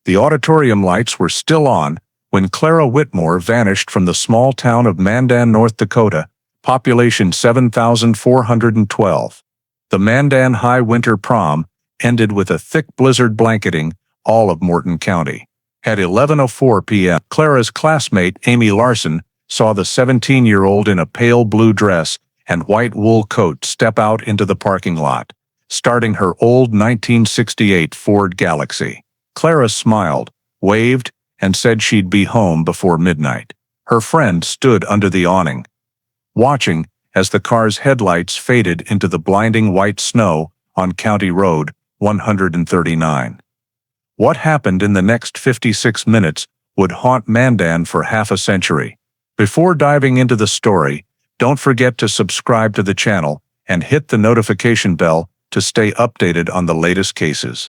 The auditorium lights were still on when Clara Whitmore vanished from the small town of Mandan, North Dakota, population 7,412. The Mandan High winter prom ended with a thick blizzard blanketing all of Morton County. At 11:04 p.m., Clara's classmate, Amy Larson, saw the 17-year-old in a pale blue dress and white wool coat step out into the parking lot, starting her old 1968 Ford Galaxie. Clara smiled, waved, and said she'd be home before midnight. Her friend stood under the awning, watching as the car's headlights faded into the blinding white snow on County Road 139. What happened in the next 56 minutes would haunt Mandan for half a century. Before diving into the story, don't forget to subscribe to the channel and hit the notification bell to stay updated on the latest cases.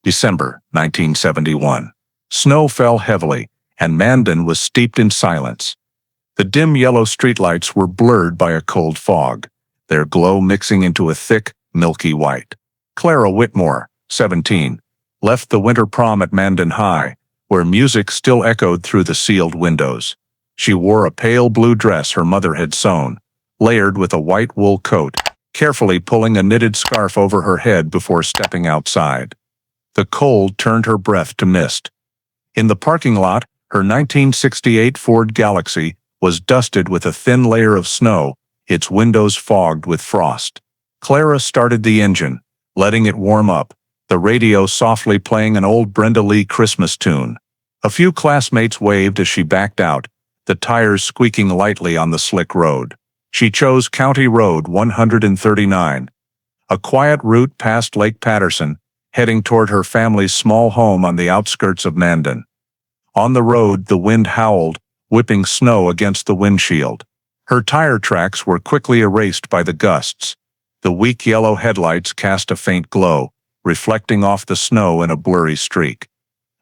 December 1971. Snow fell heavily, and Mandan was steeped in silence. The dim yellow streetlights were blurred by a cold fog, their glow mixing into a thick, milky white. Clara Whitmore, 17, left the winter prom at Mandan High, where music still echoed through the sealed windows. She wore a pale blue dress her mother had sewn, layered with a white wool coat, carefully pulling a knitted scarf over her head before stepping outside. The cold turned her breath to mist. In the parking lot, her 1968 Ford Galaxie was dusted with a thin layer of snow, its windows fogged with frost. Clara started the engine, letting it warm up, the radio softly playing an old Brenda Lee Christmas tune. A few classmates waved as she backed out, the tires squeaking lightly on the slick road. She chose County Road 139, a quiet route past Lake Patterson, heading toward her family's small home on the outskirts of Mandan. On the road, the wind howled, whipping snow against the windshield. Her tire tracks were quickly erased by the gusts. The weak yellow headlights cast a faint glow, reflecting off the snow in a blurry streak.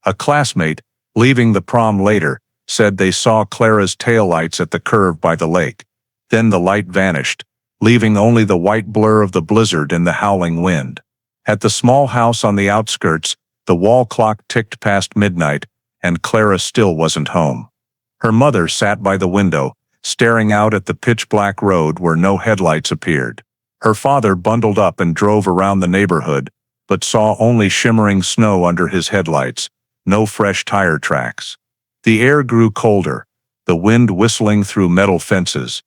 A classmate, leaving the prom later, said they saw Clara's taillights at the curve by the lake. Then the light vanished, leaving only the white blur of the blizzard and the howling wind. At the small house on the outskirts, the wall clock ticked past midnight, and Clara still wasn't home. Her mother sat by the window, staring out at the pitch-black road where no headlights appeared. Her father bundled up and drove around the neighborhood, but saw only shimmering snow under his headlights, no fresh tire tracks. The air grew colder, the wind whistling through metal fences.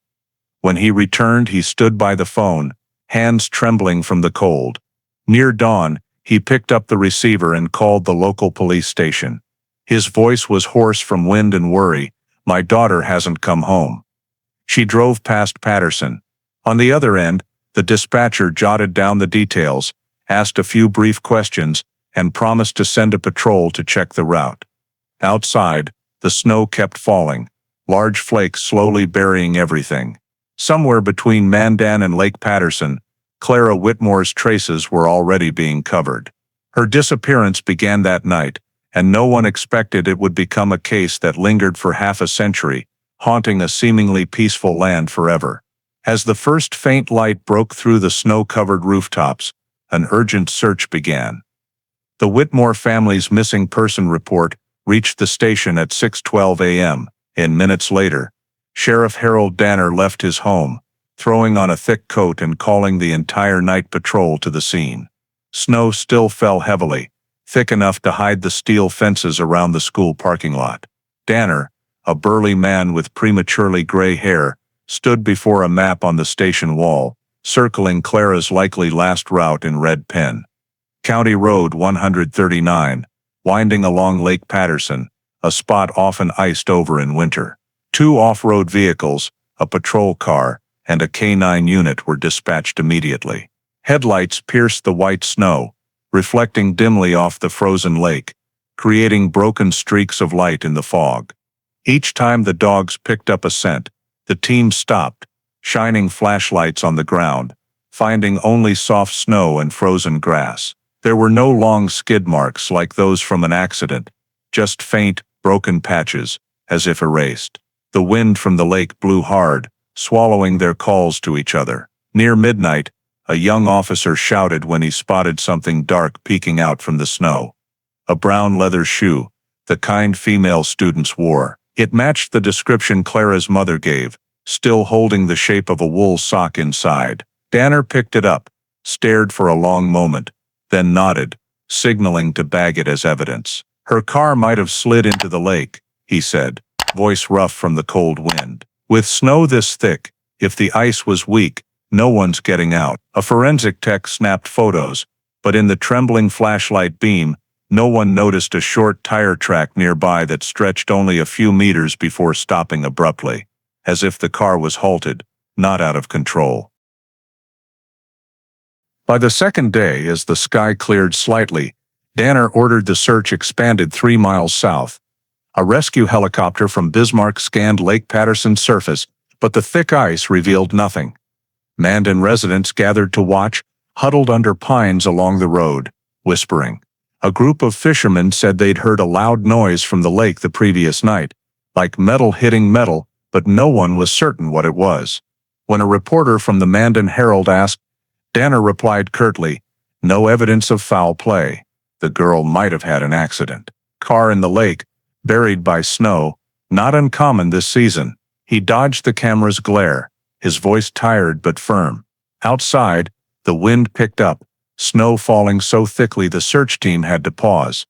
When he returned, he stood by the phone, hands trembling from the cold. Near dawn, he picked up the receiver and called the local police station. His voice was hoarse from wind and worry. "My daughter hasn't come home." She drove past Patterson. On the other end, the dispatcher jotted down the details, asked a few brief questions, and promised to send a patrol to check the route. Outside, the snow kept falling, large flakes slowly burying everything. Somewhere between Mandan and Lake Patterson, Clara Whitmore's traces were already being covered. Her disappearance began that night, and no one expected it would become a case that lingered for half a century, haunting a seemingly peaceful land forever. As the first faint light broke through the snow-covered rooftops, an urgent search began. The Whitmore family's missing person report reached the station at 6:12 a.m., and minutes later, Sheriff Harold Danner left his home, throwing on a thick coat and calling the entire night patrol to the scene. Snow still fell heavily, thick enough to hide the steel fences around the school parking lot. Danner, a burly man with prematurely gray hair, stood before a map on the station wall, circling Clara's likely last route in red pen. County Road 139, winding along Lake Patterson, a spot often iced over in winter. 2 off-road vehicles, a patrol car, and a K-9 unit were dispatched immediately. Headlights pierced the white snow, reflecting dimly off the frozen lake, creating broken streaks of light in the fog. Each time the dogs picked up a scent, the team stopped, shining flashlights on the ground, finding only soft snow and frozen grass. There were no long skid marks like those from an accident, just faint, broken patches, as if erased. The wind from the lake blew hard, swallowing their calls to each other. Near midnight, a young officer shouted when he spotted something dark peeking out from the snow. a brown leather shoe, the kind female students wore. It matched the description Clara's mother gave, still holding the shape of a wool sock inside. Danner picked it up, stared for a long moment, then nodded, signaling to bag it as evidence. Her car might have slid into the lake, he said, voice rough from the cold wind. With snow this thick, if the ice was weak, no one's getting out. A forensic tech snapped photos, but in the trembling flashlight beam, no one noticed a short tire track nearby that stretched only a few meters before stopping abruptly, as if the car was halted, not out of control. By the second day, as the sky cleared slightly, Danner ordered the search expanded 3 miles south. A rescue helicopter from Bismarck scanned Lake Patterson's surface, but the thick ice revealed nothing. Mandan residents gathered to watch, huddled under pines along the road, whispering. A group of fishermen said they'd heard a loud noise from the lake the previous night, like metal hitting metal, but no one was certain what it was. When a reporter from the Mandan Herald asked, Danner replied curtly, "No evidence of foul play. The girl might have had an accident. Car in the lake, buried by snow, not uncommon this season." He dodged the camera's glare, his voice tired but firm. Outside, the wind picked up, snow falling so thickly the search team had to pause.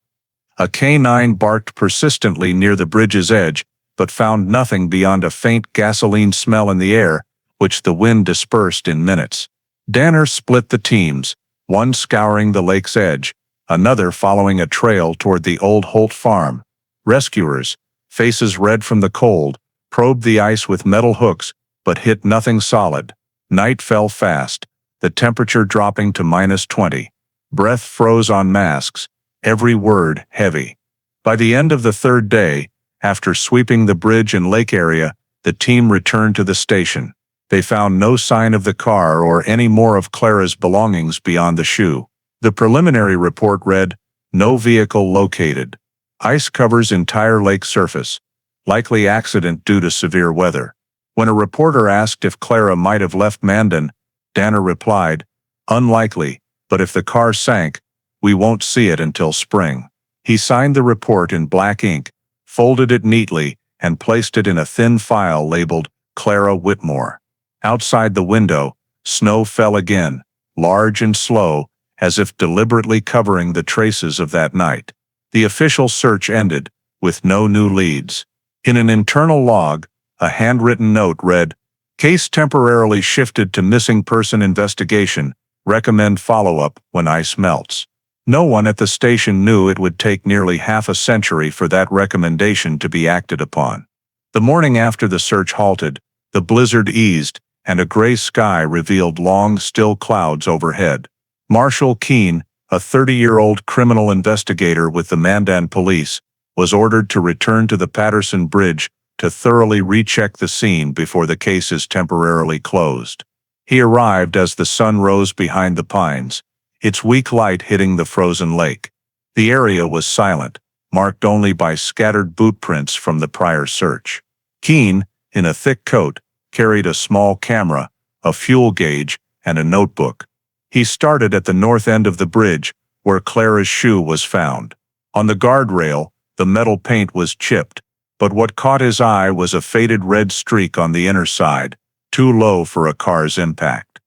A K9 barked persistently near the bridge's edge, but found nothing beyond a faint gasoline smell in the air, which the wind dispersed in minutes. Danner split the teams, one scouring the lake's edge, another following a trail toward the old Holt farm. Rescuers, faces red from the cold, probed the ice with metal hooks, but hit nothing solid. Night fell fast, the temperature dropping to -20. Breath froze on masks, every word heavy. By the end of the third day, after sweeping the bridge and lake area, the team returned to the station. They found no sign of the car or any more of Clara's belongings beyond the shoe. The preliminary report read, "No vehicle located. Ice covers entire lake surface. Likely accident due to severe weather." When a reporter asked if Clara might have left Mandan, Danner replied, "Unlikely, but if the car sank, we won't see it until spring." He signed the report in black ink, folded it neatly, and placed it in a thin file labeled Clara Whitmore. Outside the window, snow fell again, large and slow, as if deliberately covering the traces of that night. The official search ended, with no new leads. In an internal log, a handwritten note read, "Case temporarily shifted to missing person investigation. Recommend follow-up when ice melts." No one at the station knew it would take nearly half a century for that recommendation to be acted upon. The morning after the search halted, the blizzard eased, and a gray sky revealed long, still clouds overhead. Marshal Keene, a 30-year-old criminal investigator with the Mandan police, was ordered to return to the Patterson Bridge to thoroughly recheck the scene before the case is temporarily closed. He arrived as the sun rose behind the pines, its weak light hitting the frozen lake. The area was silent, marked only by scattered boot prints from the prior search. Keene, in a thick coat, carried a small camera, a fuel gauge, and a notebook. He started at the north end of the bridge, where Clara's shoe was found. On the guardrail, the metal paint was chipped, but what caught his eye was a faded red streak on the inner side, too low for a car's impact.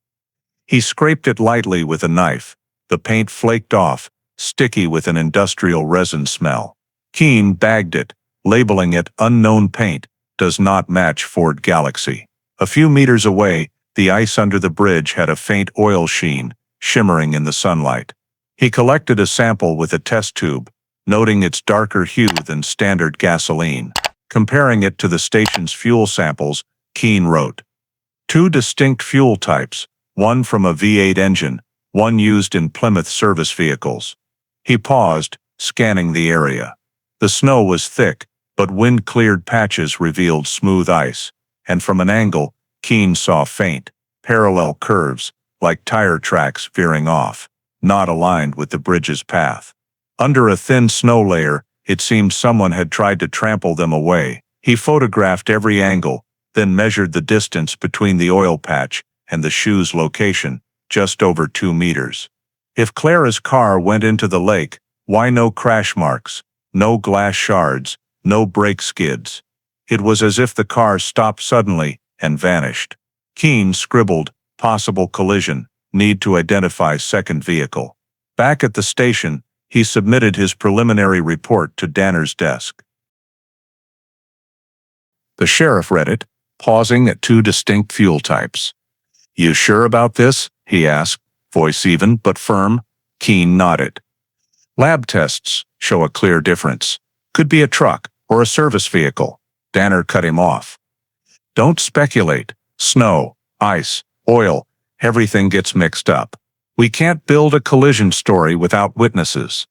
He scraped it lightly with a knife. The paint flaked off, sticky with an industrial resin smell. Keene bagged it, labeling it "Unknown Paint, does not match Ford Galaxie." A few meters away, the ice under the bridge had a faint oil sheen, shimmering in the sunlight. He collected a sample with a test tube, noting its darker hue than standard gasoline. Comparing it to the station's fuel samples, Keene wrote, "Two distinct fuel types, one from a V8 engine, one used in Plymouth service vehicles." He paused, scanning the area. The snow was thick, but wind-cleared patches revealed smooth ice, and from an angle, Keene saw faint, parallel curves, like tire tracks veering off, not aligned with the bridge's path. Under a thin snow layer, it seemed someone had tried to trample them away. He photographed every angle, then measured the distance between the oil patch and the shoe's location, just over 2 meters. If Clara's car went into the lake, Why no crash marks? No glass shards? No brake skids? It was as if the car stopped suddenly and vanished. Keene scribbled, possible collision, need to identify second vehicle. Back at the station, he submitted his preliminary report to Danner's desk. The sheriff read it, pausing at two distinct fuel types. "You sure about this?" he asked, voice even but firm. Keene nodded. "Lab tests show a clear difference. Could be a truck or a service vehicle." Danner cut him off. "Don't speculate. Snow, ice, oil, everything gets mixed up. We can't build a collision story without witnesses.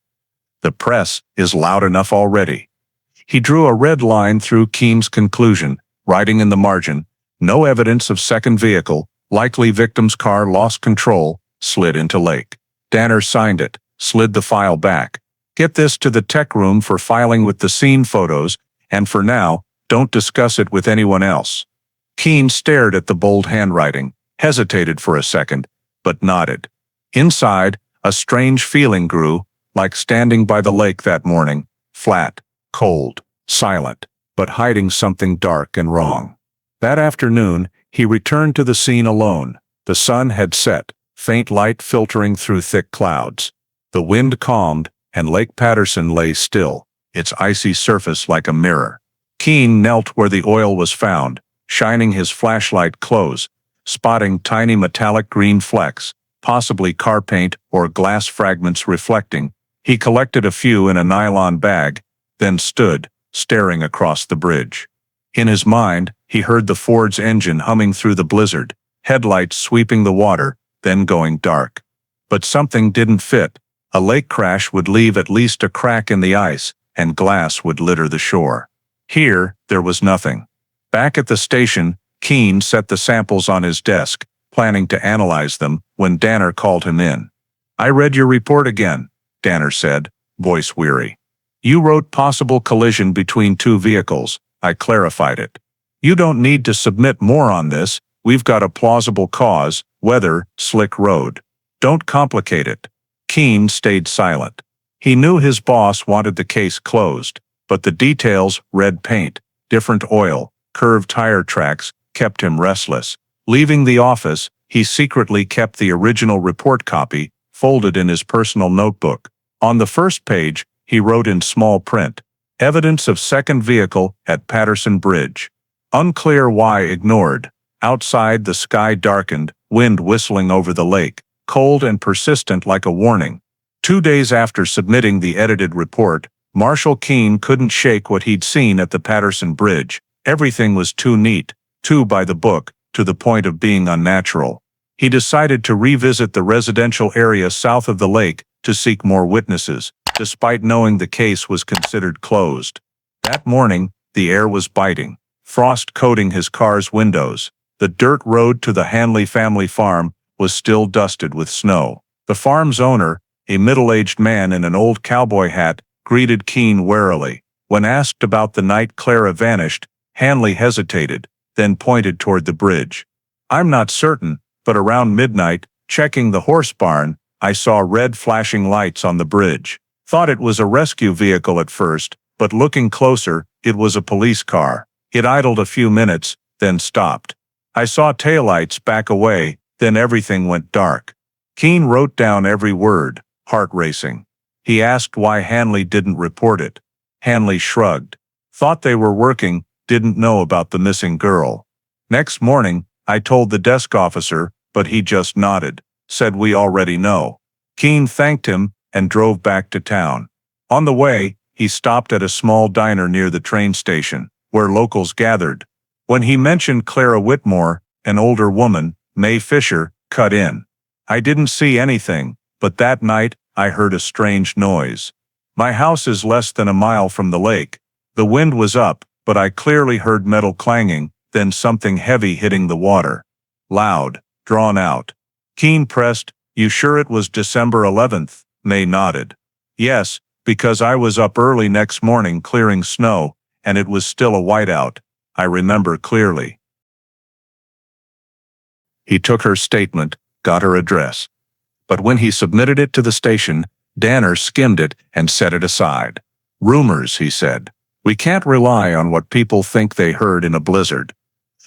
The press is loud enough already." He drew a red line through Keene's conclusion, writing in the margin, "No evidence of second vehicle, likely victim's car lost control, slid into lake." Danner signed it, slid the file back. "Get this to the tech room for filing with the scene photos, and for now, don't discuss it with anyone else." Keene stared at the bold handwriting, hesitated for a second, but nodded. Inside, a strange feeling grew, like standing by the lake that morning, flat, cold, silent, but hiding something dark and wrong. That afternoon, he returned to the scene alone. The sun had set, faint light filtering through thick clouds. The wind calmed, and Lake Patterson lay still, its icy surface like a mirror. Keene knelt where the oil was found, shining his flashlight close, spotting tiny metallic green flecks, possibly car paint or glass fragments reflecting. He collected a few in a nylon bag, then stood, staring across the bridge. In his mind, he heard the Ford's engine humming through the blizzard, headlights sweeping the water, then going dark. But something didn't fit. A lake crash would leave at least a crack in the ice, and glass would litter the shore. Here, there was nothing. Back at the station, Keene set the samples on his desk, planning to analyze them, when Danner called him in. "I read your report again," Danner said, voice weary. "You wrote possible collision between two vehicles. I clarified it. You don't need to submit more on this. We've got a plausible cause, weather, slick road. Don't complicate it." Keene stayed silent. He knew his boss wanted the case closed, but the details, red paint, different oil, curved tire tracks, kept him restless. Leaving the office, he secretly kept the original report copy, folded in his personal notebook. On the first page, he wrote in small print, "Evidence of second vehicle at Patterson Bridge. Unclear why ignored." Outside, the sky darkened, wind whistling over the lake, cold and persistent like a warning. 2 days after submitting the edited report, Marshal Keene couldn't shake what he'd seen at the Patterson Bridge. Everything was too neat, too by the book, to the point of being unnatural. He decided to revisit the residential area south of the lake to seek more witnesses, despite knowing the case was considered closed. That morning, the air was biting, frost coating his car's windows. The dirt road to the Hanley family farm was still dusted with snow. The farm's owner, a middle-aged man in an old cowboy hat, greeted Keene warily. When asked about the night Clara vanished, Hanley hesitated, then pointed toward the bridge. "I'm not certain, but around midnight, checking the horse barn, I saw red flashing lights on the bridge. Thought it was a rescue vehicle at first, but looking closer, it was a police car. It idled a few minutes, then stopped. I saw taillights back away, then everything went dark." Keene wrote down every word, heart racing. He asked why Hanley didn't report it. Hanley shrugged. "Thought they were working, didn't know about the missing girl. Next morning, I told the desk officer, but he just nodded, said we already know." Keene thanked him and drove back to town. On the way, he stopped at a small diner near the train station, where locals gathered. When he mentioned Clara Whitmore, an older woman, May Fisher, cut in. "I didn't see anything, but that night, I heard a strange noise. My house is less than a mile from the lake. The wind was up, but I clearly heard metal clanging, then something heavy hitting the water. Loud, drawn out." Keene pressed, "You sure it was December 11th? May nodded. "Yes, because I was up early next morning clearing snow, and it was still a whiteout. I remember clearly." He took her statement, got her address. But when he submitted it to the station, Danner skimmed it and set it aside. Rumors, he said. We can't rely on what people think they heard in a blizzard.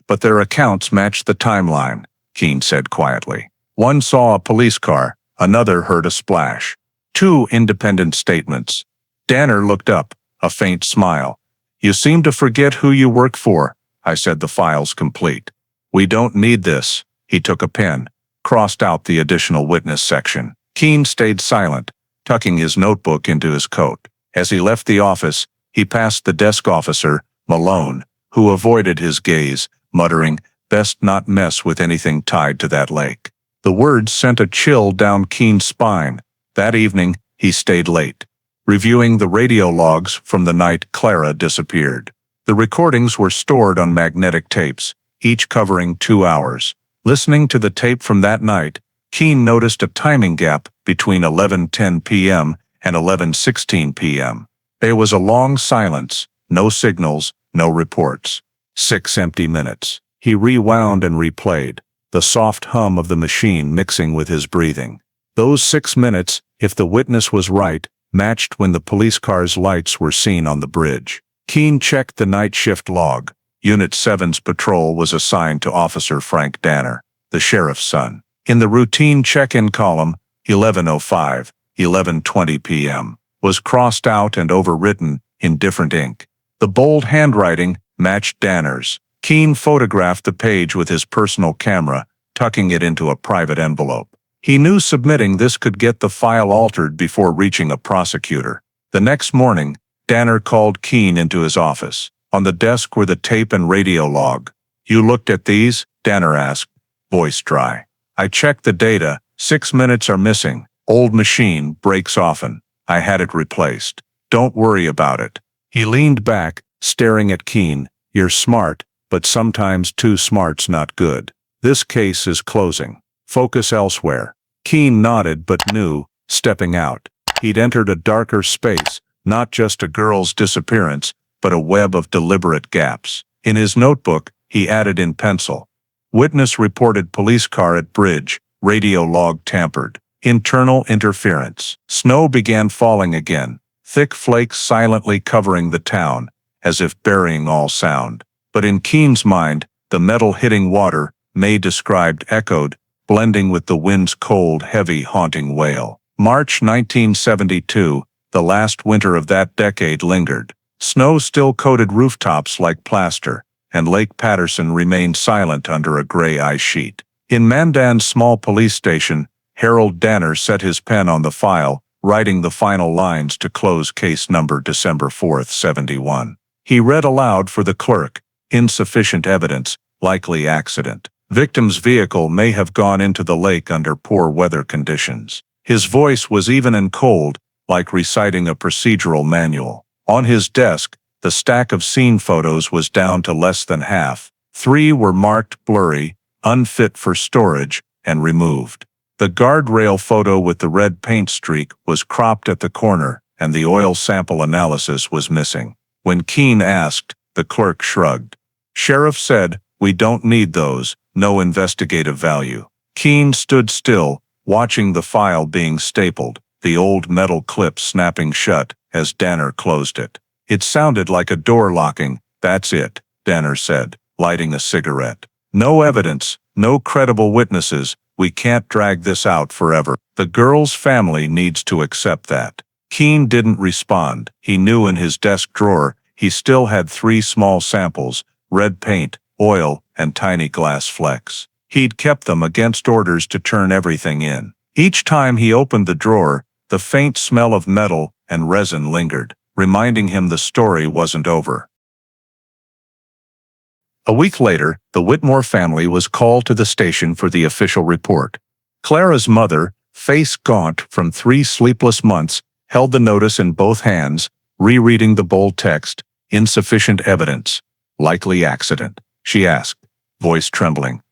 But their accounts matched the timeline, Keene said quietly. One saw a police car, another heard a splash. Two independent statements. Danner looked up, a faint smile. You seem to forget who you work for, I said. The file's complete. We don't need this. He took a pen, crossed out the additional witness section. Keene stayed silent, tucking his notebook into his coat. As he left the office, he passed the desk officer, Malone, who avoided his gaze, muttering, best not mess with anything tied to that lake. The words sent a chill down Keene's spine. That evening, he stayed late, reviewing the radio logs from the night Clara disappeared. The recordings were stored on magnetic tapes, each covering 2 hours. Listening to the tape from that night, Keene noticed a timing gap between 11:10 p.m. and 11:16 p.m. There was a long silence, no signals, no reports. 6 empty minutes. He rewound and replayed, the soft hum of the machine mixing with his breathing. Those 6 minutes, if the witness was right, matched when the police car's lights were seen on the bridge. Keene checked the night shift log. Unit 7's patrol was assigned to Officer Frank Danner, the sheriff's son. In the routine check-in column, 11:05, 11:20 p.m. was crossed out and overwritten in different ink. The bold handwriting matched Danner's. Keene photographed the page with his personal camera, tucking it into a private envelope. He knew submitting this could get the file altered before reaching a prosecutor. The next morning, Danner called Keene into his office. On the desk were the tape and radio log. You looked at these? Danner asked, voice dry. I checked the data. 6 minutes are missing. Old machine, breaks often. I had it replaced. Don't worry about it. He leaned back, staring at Keene. You're smart, but sometimes too smart's not good. This case is closing. Focus elsewhere. Keene nodded but knew, stepping out. He'd entered a darker space, not just a girl's disappearance, but a web of deliberate gaps. In his notebook, he added in pencil. Witness reported police car at bridge, radio log tampered. Internal interference. Snow began falling again, thick flakes silently covering the town, as if burying all sound. But in Keene's mind, the metal hitting water, May described, echoed, blending with the wind's cold, heavy, haunting wail. March 1972, the last winter of that decade, lingered. Snow still coated rooftops like plaster, and Lake Patterson remained silent under a gray ice sheet. In Mandan's small police station, Harold Danner set his pen on the file, writing the final lines to close case number December 4, 71. He read aloud for the clerk, insufficient evidence, likely accident. Victim's vehicle may have gone into the lake under poor weather conditions. His voice was even and cold, like reciting a procedural manual. On his desk, the stack of scene photos was down to less than half. 3 were marked blurry, unfit for storage, and removed. The guardrail photo with the red paint streak was cropped at the corner, and the oil sample analysis was missing. When Keene asked, the clerk shrugged. Sheriff said, we don't need those, no investigative value. Keene stood still, watching the file being stapled, the old metal clip snapping shut as Danner closed it. It sounded like a door locking. That's it, Danner said, lighting a cigarette. No evidence, no credible witnesses. We can't drag this out forever. The girl's family needs to accept that. Keene didn't respond. He knew in his desk drawer, he still had 3 small samples, red paint, oil, and tiny glass flecks. He'd kept them against orders to turn everything in. Each time he opened the drawer, the faint smell of metal and resin lingered, reminding him the story wasn't over. A week later, the Whitmore family was called to the station for the official report. Clara's mother, face gaunt from 3 sleepless months, held the notice in both hands, rereading the bold text, insufficient evidence, likely accident. She asked, voice trembling.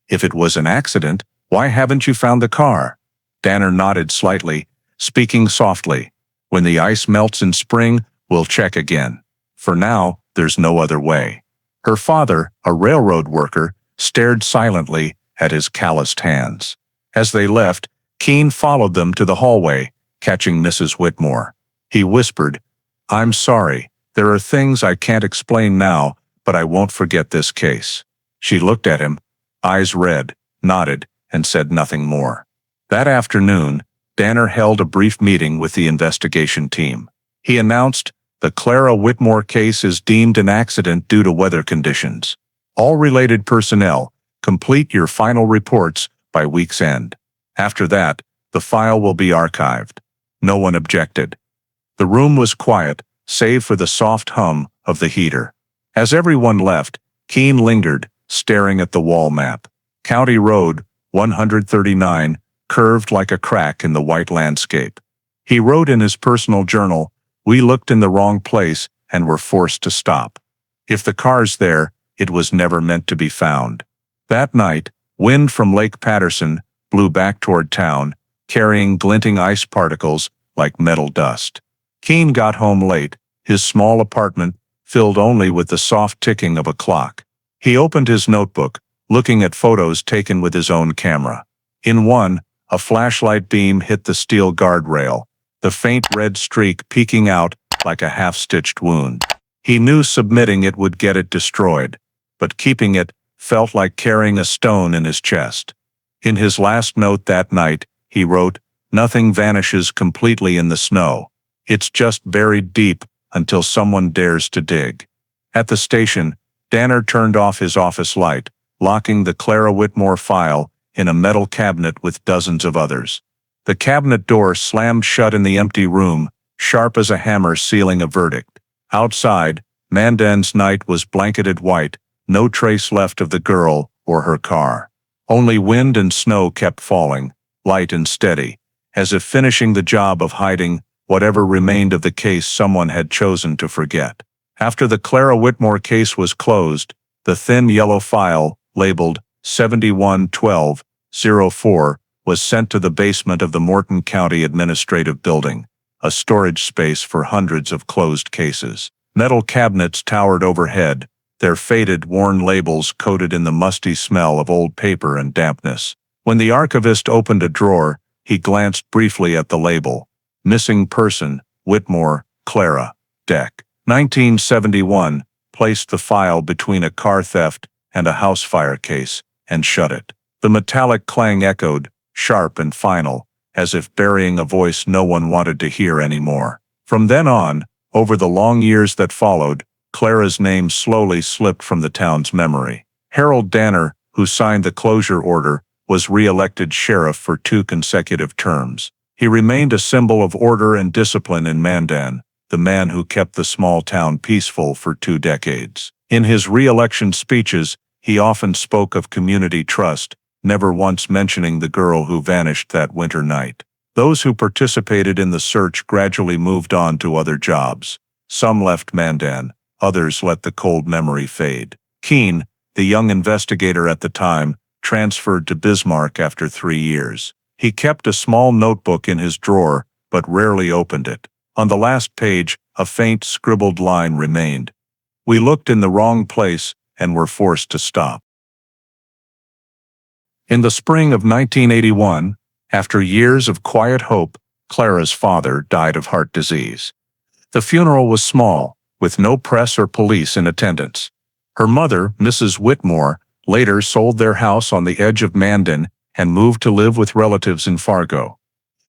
If it was an accident, why haven't you found the car? Danner nodded slightly, speaking softly. When the ice melts in spring, we'll check again. For now, there's no other way. Her father, a railroad worker, stared silently at his calloused hands. As they left, Keene followed them to the hallway, catching Mrs. Whitmore. He whispered, "I'm sorry, there are things I can't explain now, but I won't forget this case." She looked at him, eyes red, nodded, and said nothing more. That afternoon, Danner held a brief meeting with the investigation team. He announced, "The Clara Whitmore case is deemed an accident due to weather conditions. All related personnel, complete your final reports by week's end. After that, the file will be archived." No one objected. The room was quiet, save for the soft hum of the heater. As everyone left, Keene lingered, staring at the wall map. County Road, 139, curved like a crack in the white landscape. He wrote in his personal journal, "We looked in the wrong place and were forced to stop. If the car's there, it was never meant to be found." That night, wind from Lake Patterson blew back toward town, carrying glinting ice particles like metal dust. Keene got home late, his small apartment filled only with the soft ticking of a clock. He opened his notebook, looking at photos taken with his own camera. In one, a flashlight beam hit the steel guardrail, the faint red streak peeking out like a half-stitched wound. He knew submitting it would get it destroyed, but keeping it felt like carrying a stone in his chest. In his last note that night, he wrote, "Nothing vanishes completely in the snow. It's just buried deep until someone dares to dig." At the station, Danner turned off his office light, locking the Clara Whitmore file in a metal cabinet with dozens of others. The cabinet door slammed shut in the empty room, sharp as a hammer sealing a verdict. Outside, Mandan's night was blanketed white, no trace left of the girl or her car. Only wind and snow kept falling, light and steady, as if finishing the job of hiding whatever remained of the case someone had chosen to forget. After the Clara Whitmore case was closed, the thin yellow file, labeled 7112-04, was sent to the basement of the Morton County Administrative Building, a storage space for hundreds of closed cases. Metal cabinets towered overhead, their faded, worn labels coated in the musty smell of old paper and dampness. When the archivist opened a drawer, he glanced briefly at the label. "Missing person, Whitmore, Clara, Dec. 1971, placed the file between a car theft and a house fire case, and shut it. The metallic clang echoed, sharp and final, as if burying a voice no one wanted to hear anymore. From then on, over the long years that followed, Clara's name slowly slipped from the town's memory. Harold Danner, who signed the closure order, was re-elected sheriff for 2 consecutive terms. He remained a symbol of order and discipline in Mandan, the man who kept the small town peaceful for 2 decades. In his re-election speeches, he often spoke of community trust, never once mentioning the girl who vanished that winter night. Those who participated in the search gradually moved on to other jobs. Some left Mandan, others let the cold memory fade. Keene, the young investigator at the time, transferred to Bismarck after 3 years. He kept a small notebook in his drawer, but rarely opened it. On the last page, a faint scribbled line remained. "We looked in the wrong place and were forced to stop." In the spring of 1981, after years of quiet hope, Clara's father died of heart disease. The funeral was small, with no press or police in attendance. Her mother, Mrs. Whitmore, later sold their house on the edge of Mandan and moved to live with relatives in Fargo.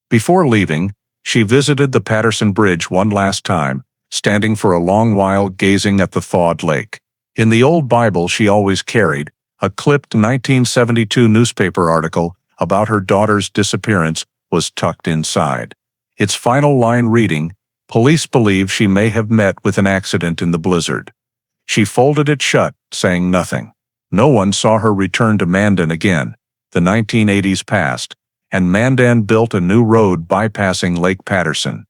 Before leaving, she visited the Patterson Bridge one last time, standing for a long while gazing at the thawed lake. In the old Bible she always carried, a clipped 1972 newspaper article about her daughter's disappearance was tucked inside. Its final line reading, "Police believe she may have met with an accident in the blizzard." She folded it shut, saying nothing. No one saw her return to Mandan again. The 1980s passed, and Mandan built a new road bypassing Lake Patterson.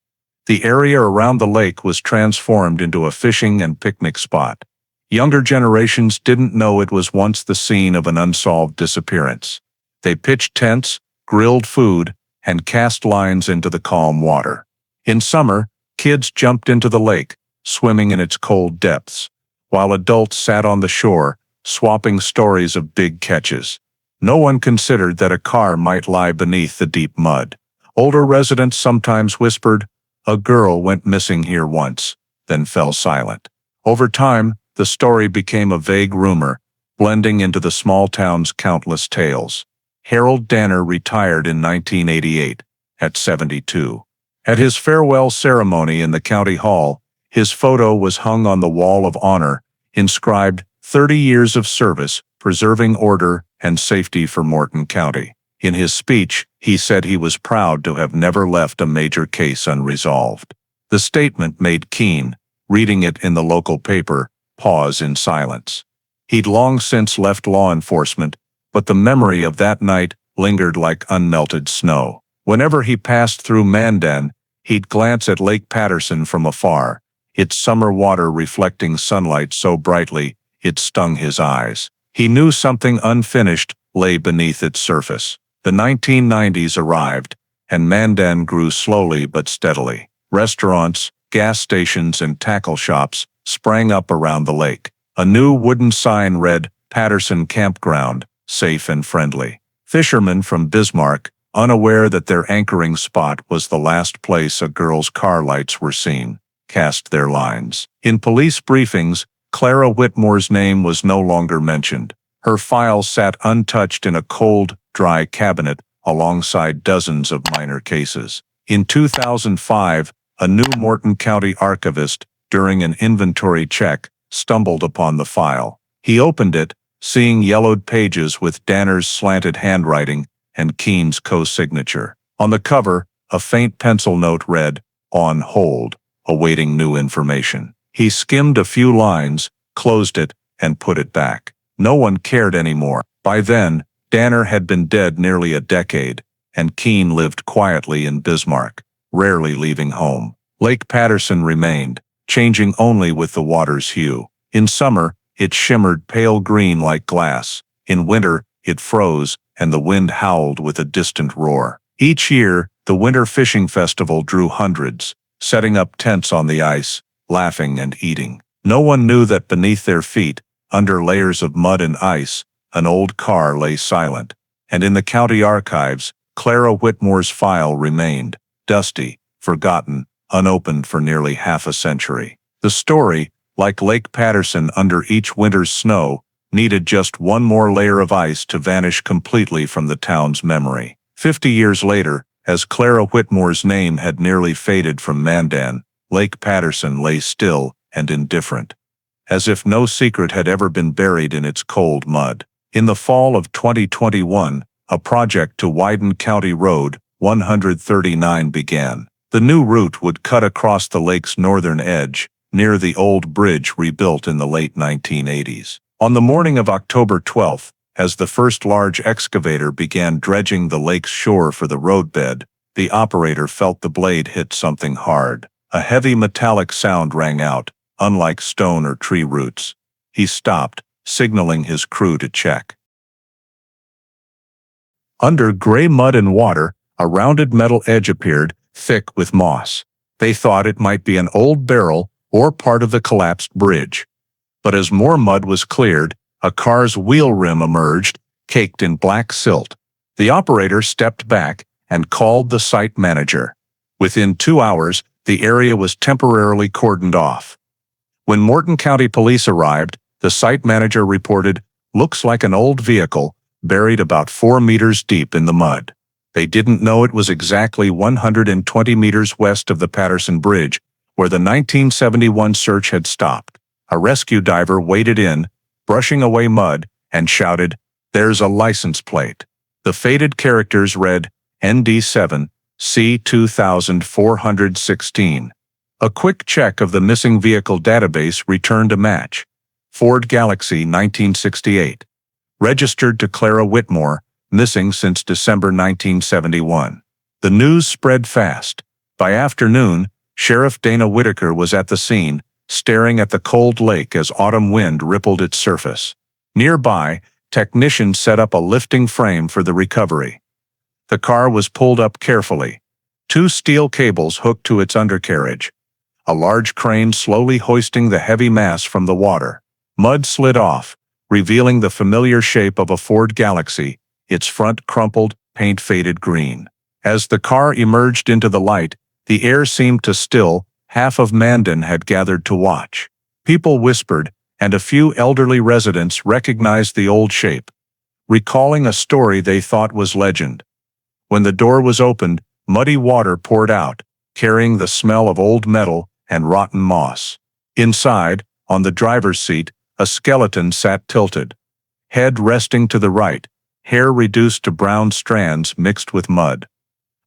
The area around the lake was transformed into a fishing and picnic spot. Younger generations didn't know it was once the scene of an unsolved disappearance. They pitched tents, grilled food, and cast lines into the calm water. In summer, kids jumped into the lake, swimming in its cold depths, while adults sat on the shore, swapping stories of big catches. No one considered that a car might lie beneath the deep mud, Older residents sometimes whispered, "A girl went missing here once," then fell silent. Over time, the story became a vague rumor, blending into the small town's countless tales. Harold Danner retired in 1988, at 72. At his farewell ceremony in the county hall, his photo was hung on the wall of honor, inscribed 30 years of service, preserving order and safety for Morton County. In his speech, he said he was proud to have never left a major case unresolved. The statement made Keene, reading it in the local paper, pause in silence. He'd long since left law enforcement, but the memory of that night lingered like unmelted snow. Whenever he passed through Mandan, he'd glance at Lake Patterson from afar, its summer water reflecting sunlight so brightly it stung his eyes. He knew something unfinished lay beneath its surface. The 1990s arrived, and Mandan grew slowly but steadily. Restaurants, gas stations, and tackle shops sprang up around the lake. A new wooden sign read, "Patterson Campground, safe and friendly." Fishermen from Bismarck, unaware that their anchoring spot was the last place a girl's car lights were seen, cast their lines. In police briefings, Clara Whitmore's name was no longer mentioned. Her file sat untouched in a cold, dry cabinet alongside dozens of minor cases. In 2005, a new Morton County archivist, during an inventory check, stumbled upon the file. He opened it, seeing yellowed pages with Danner's slanted handwriting and Keene's co-signature. On the cover, a faint pencil note read, "On hold, awaiting new information." He skimmed a few lines, closed it, and put it back. No one cared anymore. By then, Danner had been dead nearly a decade, and Keene lived quietly in Bismarck, rarely leaving home. Lake Patterson remained, changing only with the water's hue. In summer, it shimmered pale green like glass. In winter, it froze, and the wind howled with a distant roar. Each year, the Winter Fishing Festival drew hundreds, setting up tents on the ice, laughing and eating. No one knew that beneath their feet, under layers of mud and ice, an old car lay silent. And in the county archives, Clara Whitmore's file remained, dusty, forgotten, unopened for nearly half a century. The story, like Lake Patterson under each winter's snow, needed just one more layer of ice to vanish completely from the town's memory. 50 years later, as Clara Whitmore's name had nearly faded from Mandan, Lake Patterson lay still and indifferent, as if no secret had ever been buried in its cold mud. In the fall of 2021, a project to widen County Road 139 began. The new route would cut across the lake's northern edge, near the old bridge rebuilt in the late 1980s. On the morning of October 12th, as the first large excavator began dredging the lake's shore for the roadbed, the operator felt the blade hit something hard. A heavy metallic sound rang out, unlike stone or tree roots. He stopped, signaling his crew to check. Under gray mud and water, a rounded metal edge appeared, thick with moss. They thought it might be an old barrel or part of the collapsed bridge. But as more mud was cleared, a car's wheel rim emerged, caked in black silt. The operator stepped back and called the site manager. Within 2 hours, the area was temporarily cordoned off. When Morton County Police arrived, the site manager reported, "Looks like an old vehicle, buried about 4 meters deep in the mud." They didn't know it was exactly 120 meters west of the Patterson Bridge, where the 1971 search had stopped. A rescue diver waded in, brushing away mud, and shouted, "There's a license plate." The faded characters read, ND7, C2416. A quick check of the missing vehicle database returned a match. Ford Galaxie 1968. Registered to Clara Whitmore, missing since December 1971. The news spread fast. By afternoon, Sheriff Dana Whitaker was at the scene, staring at the cold lake as autumn wind rippled its surface. Nearby, technicians set up a lifting frame for the recovery. The car was pulled up carefully. 2 steel cables hooked to its undercarriage. A large crane slowly hoisting the heavy mass from the water. Mud slid off, revealing the familiar shape of a Ford Galaxie, its front crumpled, paint-faded green. As the car emerged into the light, the air seemed to still. Half of Mandan had gathered to watch. People whispered, and a few elderly residents recognized the old shape, recalling a story they thought was legend. When the door was opened, muddy water poured out, carrying the smell of old metal and rotten moss. Inside, on the driver's seat, a skeleton sat tilted, head resting to the right, hair reduced to brown strands mixed with mud.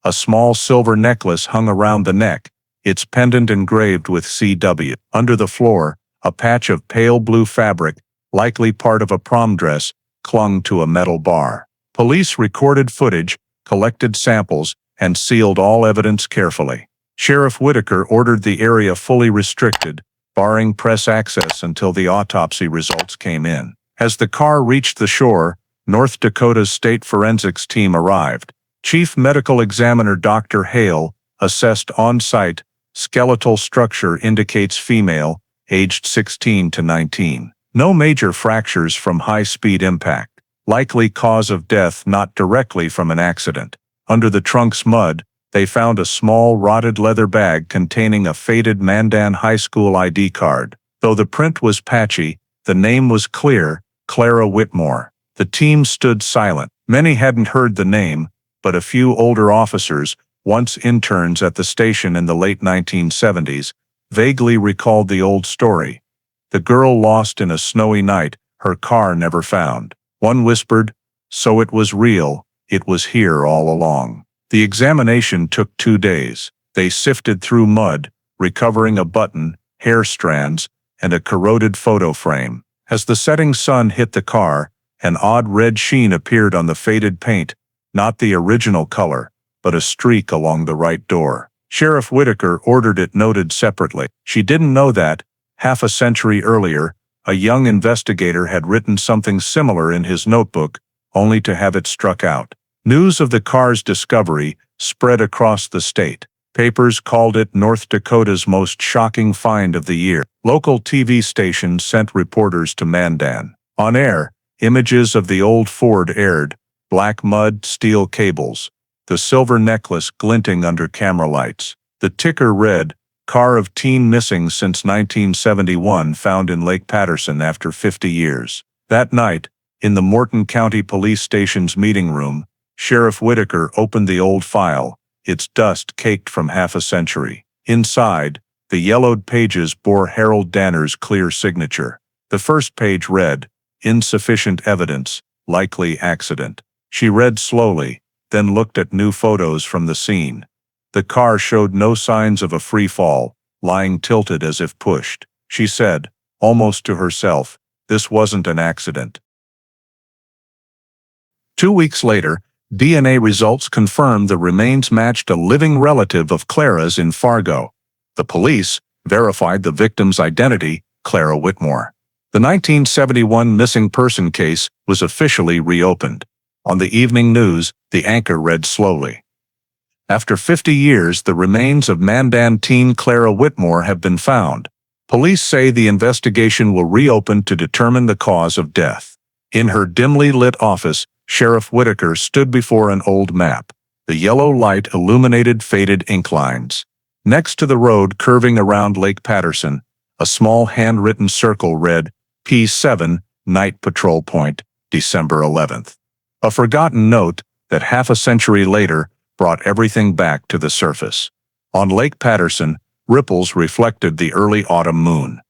A small silver necklace hung around the neck, its pendant engraved with CW. Under the floor, a patch of pale blue fabric, likely part of a prom dress, clung to a metal bar. Police recorded footage, collected samples, and sealed all evidence carefully. Sheriff Whitaker ordered the area fully restricted, barring press access until the autopsy results came in. As the car reached the shore, North Dakota's state forensics team arrived. Chief Medical Examiner Dr. Hale assessed on-site. Skeletal structure indicates female, aged 16 to 19. No major fractures from high-speed impact. Likely cause of death not directly from an accident. Under the trunk's mud, they found a small rotted leather bag containing a faded Mandan High School ID card. Though the print was patchy, the name was clear, Clara Whitmore. The team stood silent. Many hadn't heard the name, but a few older officers, once interns at the station in the late 1970s, vaguely recalled the old story. The girl lost in a snowy night, her car never found. One whispered, "So it was real, it was here all along." The examination took 2 days. They sifted through mud, recovering a button, hair strands, and a corroded photo frame. As the setting sun hit the car, an odd red sheen appeared on the faded paint, not the original color, but a streak along the right door. Sheriff Whitaker ordered it noted separately. She didn't know that, half a century earlier, a young investigator had written something similar in his notebook, only to have it struck out. News of the car's discovery spread across the state. Papers called it North Dakota's most shocking find of the year. Local TV stations sent reporters to Mandan. On air, images of the old Ford aired, black mud, steel cables, the silver necklace glinting under camera lights. The ticker read, "Car of teen missing since 1971 found in Lake Patterson after 50 years. That night, in the Morton County Police Station's meeting room, Sheriff Whitaker opened the old file, its dust caked from half a century. Inside, the yellowed pages bore Harold Danner's clear signature. The first page read, "Insufficient evidence, likely accident." She read slowly, then looked at new photos from the scene. The car showed no signs of a free fall, lying tilted as if pushed. She said, almost to herself, "This wasn't an accident." 2 weeks later, DNA results confirmed the remains matched a living relative of Clara's in Fargo. The police verified the victim's identity, Clara Whitmore. The 1971 missing person case was officially reopened. On the evening news, the anchor read slowly, "After 50 years, the remains of Mandan teen Clara Whitmore have been found. Police say the investigation will reopen to determine the cause of death." In her dimly lit office, Sheriff Whitaker stood before an old map. The yellow light illuminated faded ink lines. Next to the road curving around Lake Patterson, a small handwritten circle read, "P7, Night Patrol Point, December 11th. A forgotten note that half a century later brought everything back to the surface. On Lake Patterson, ripples reflected the early autumn moon.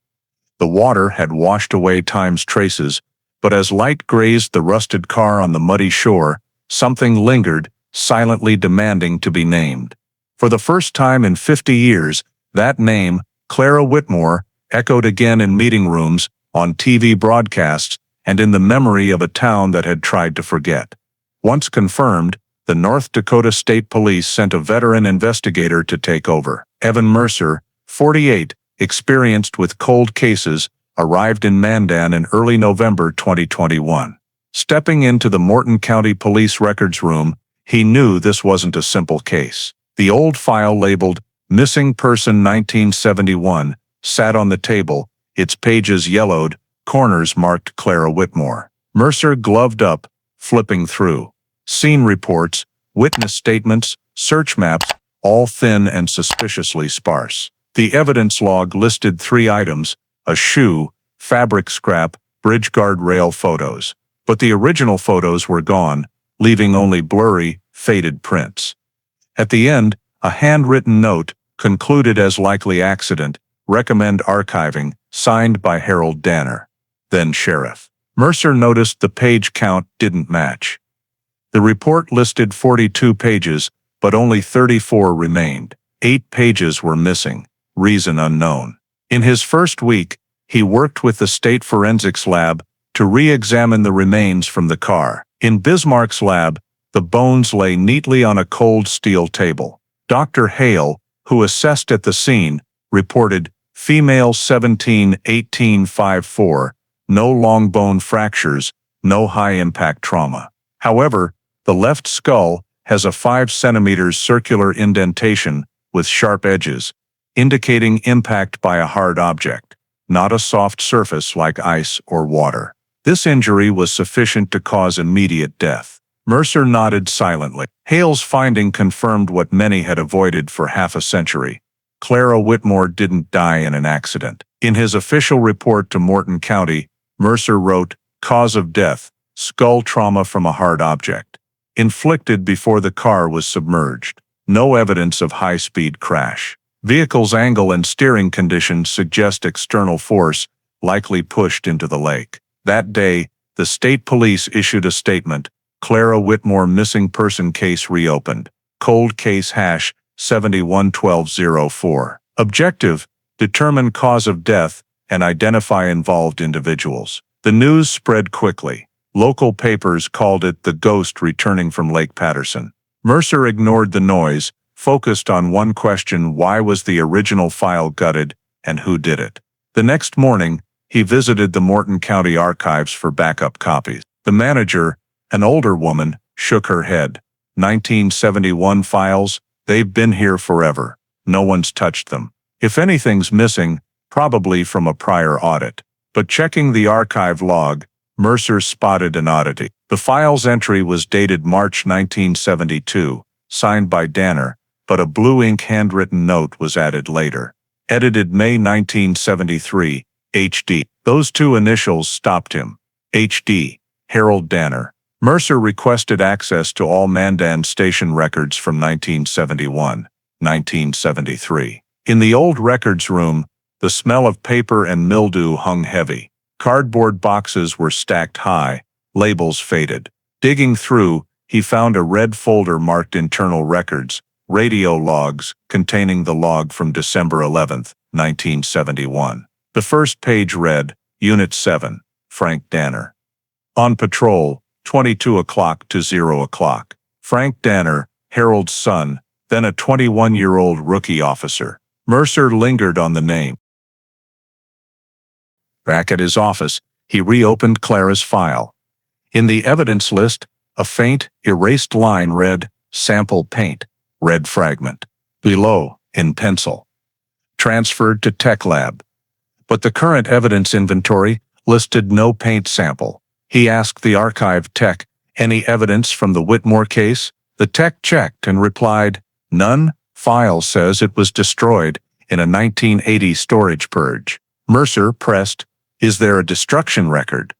The water had washed away time's traces, but as light grazed the rusted car on the muddy shore, something lingered, silently demanding to be named. For the first time in 50 years, that name, Clara Whitmore, echoed again in meeting rooms, on TV broadcasts, and in the memory of a town that had tried to forget. Once confirmed, the North Dakota State Police sent a veteran investigator to take over. Evan Mercer, 48, experienced with cold cases, arrived in Mandan in early November 2021. Stepping into the Morton County Police Records Room, he knew this wasn't a simple case. The old file labeled, "Missing Person 1971, sat on the table, its pages yellowed, corners marked Clara Whitmore. Mercer gloved up, flipping through. Scene reports, witness statements, search maps, all thin and suspiciously sparse. The evidence log listed 3 items: a shoe, fabric scrap, bridge guard rail photos. But the original photos were gone, leaving only blurry, faded prints. At the end, a handwritten note, concluded as likely accident, recommend archiving, signed by Harold Danner, then sheriff. Mercer noticed the page count didn't match. The report listed 42 pages, but only 34 remained. 8 pages were missing, reason unknown. In his first week, he worked with the state forensics lab to re-examine the remains from the car. In Bismarck's lab, the bones lay neatly on a cold steel table. Dr. Hale, who assessed at the scene, reported female 17-18-54, no long bone fractures, no high-impact trauma. However, the left skull has a 5 centimeters circular indentation with sharp edges, indicating impact by a hard object, not a soft surface like ice or water. This injury was sufficient to cause immediate death. Mercer nodded silently. Hale's finding confirmed what many had avoided for half a century. Clara Whitmore didn't die in an accident. In his official report to Morton County, Mercer wrote, "Cause of death, skull trauma from a hard object. Inflicted before the car was submerged. No evidence of high-speed crash. Vehicle's angle and steering conditions suggest external force, likely pushed into the lake." That day, the state police issued a statement, "Clara Whitmore missing person case reopened. Cold case hash 711204. Objective, determine cause of death and identify involved individuals." The news spread quickly. Local papers called it the ghost returning from Lake Patterson. Mercer ignored the noise, focused on one question: why was the original file gutted, and who did it? The next morning, he visited the Morton County archives for backup copies. The manager, an older woman, shook her head. 1971 files, they've been here forever. No one's touched them. If anything's missing, probably from a prior audit. But checking the archive log, Mercer spotted an oddity. The file's entry was dated March 1972, signed by Danner, but a blue ink handwritten note was added later. Edited May 1973, HD. Those 2 initials stopped him. HD, Harold Danner. Mercer requested access to all Mandan station records from 1971, 1973. In the old records room, the smell of paper and mildew hung heavy. Cardboard boxes were stacked high, labels faded. Digging through, he found a red folder marked Internal Records, radio logs, containing the log from December 11, 1971. The first page read, Unit 7, Frank Danner. On patrol, 22 o'clock to 0 o'clock. Frank Danner, Harold's son, then a 21-year-old rookie officer. Mercer lingered on the name. Back at his office, he reopened Clara's file. In the evidence list, a faint, erased line read, Sample paint, red fragment. Below, in pencil. Transferred to Tech Lab. But the current evidence inventory listed no paint sample. He asked the archive tech, "Any evidence from the Whitmore case?" The tech checked and replied, "None. File says it was destroyed in a 1980 storage purge." Mercer pressed, "Is there a destruction record?"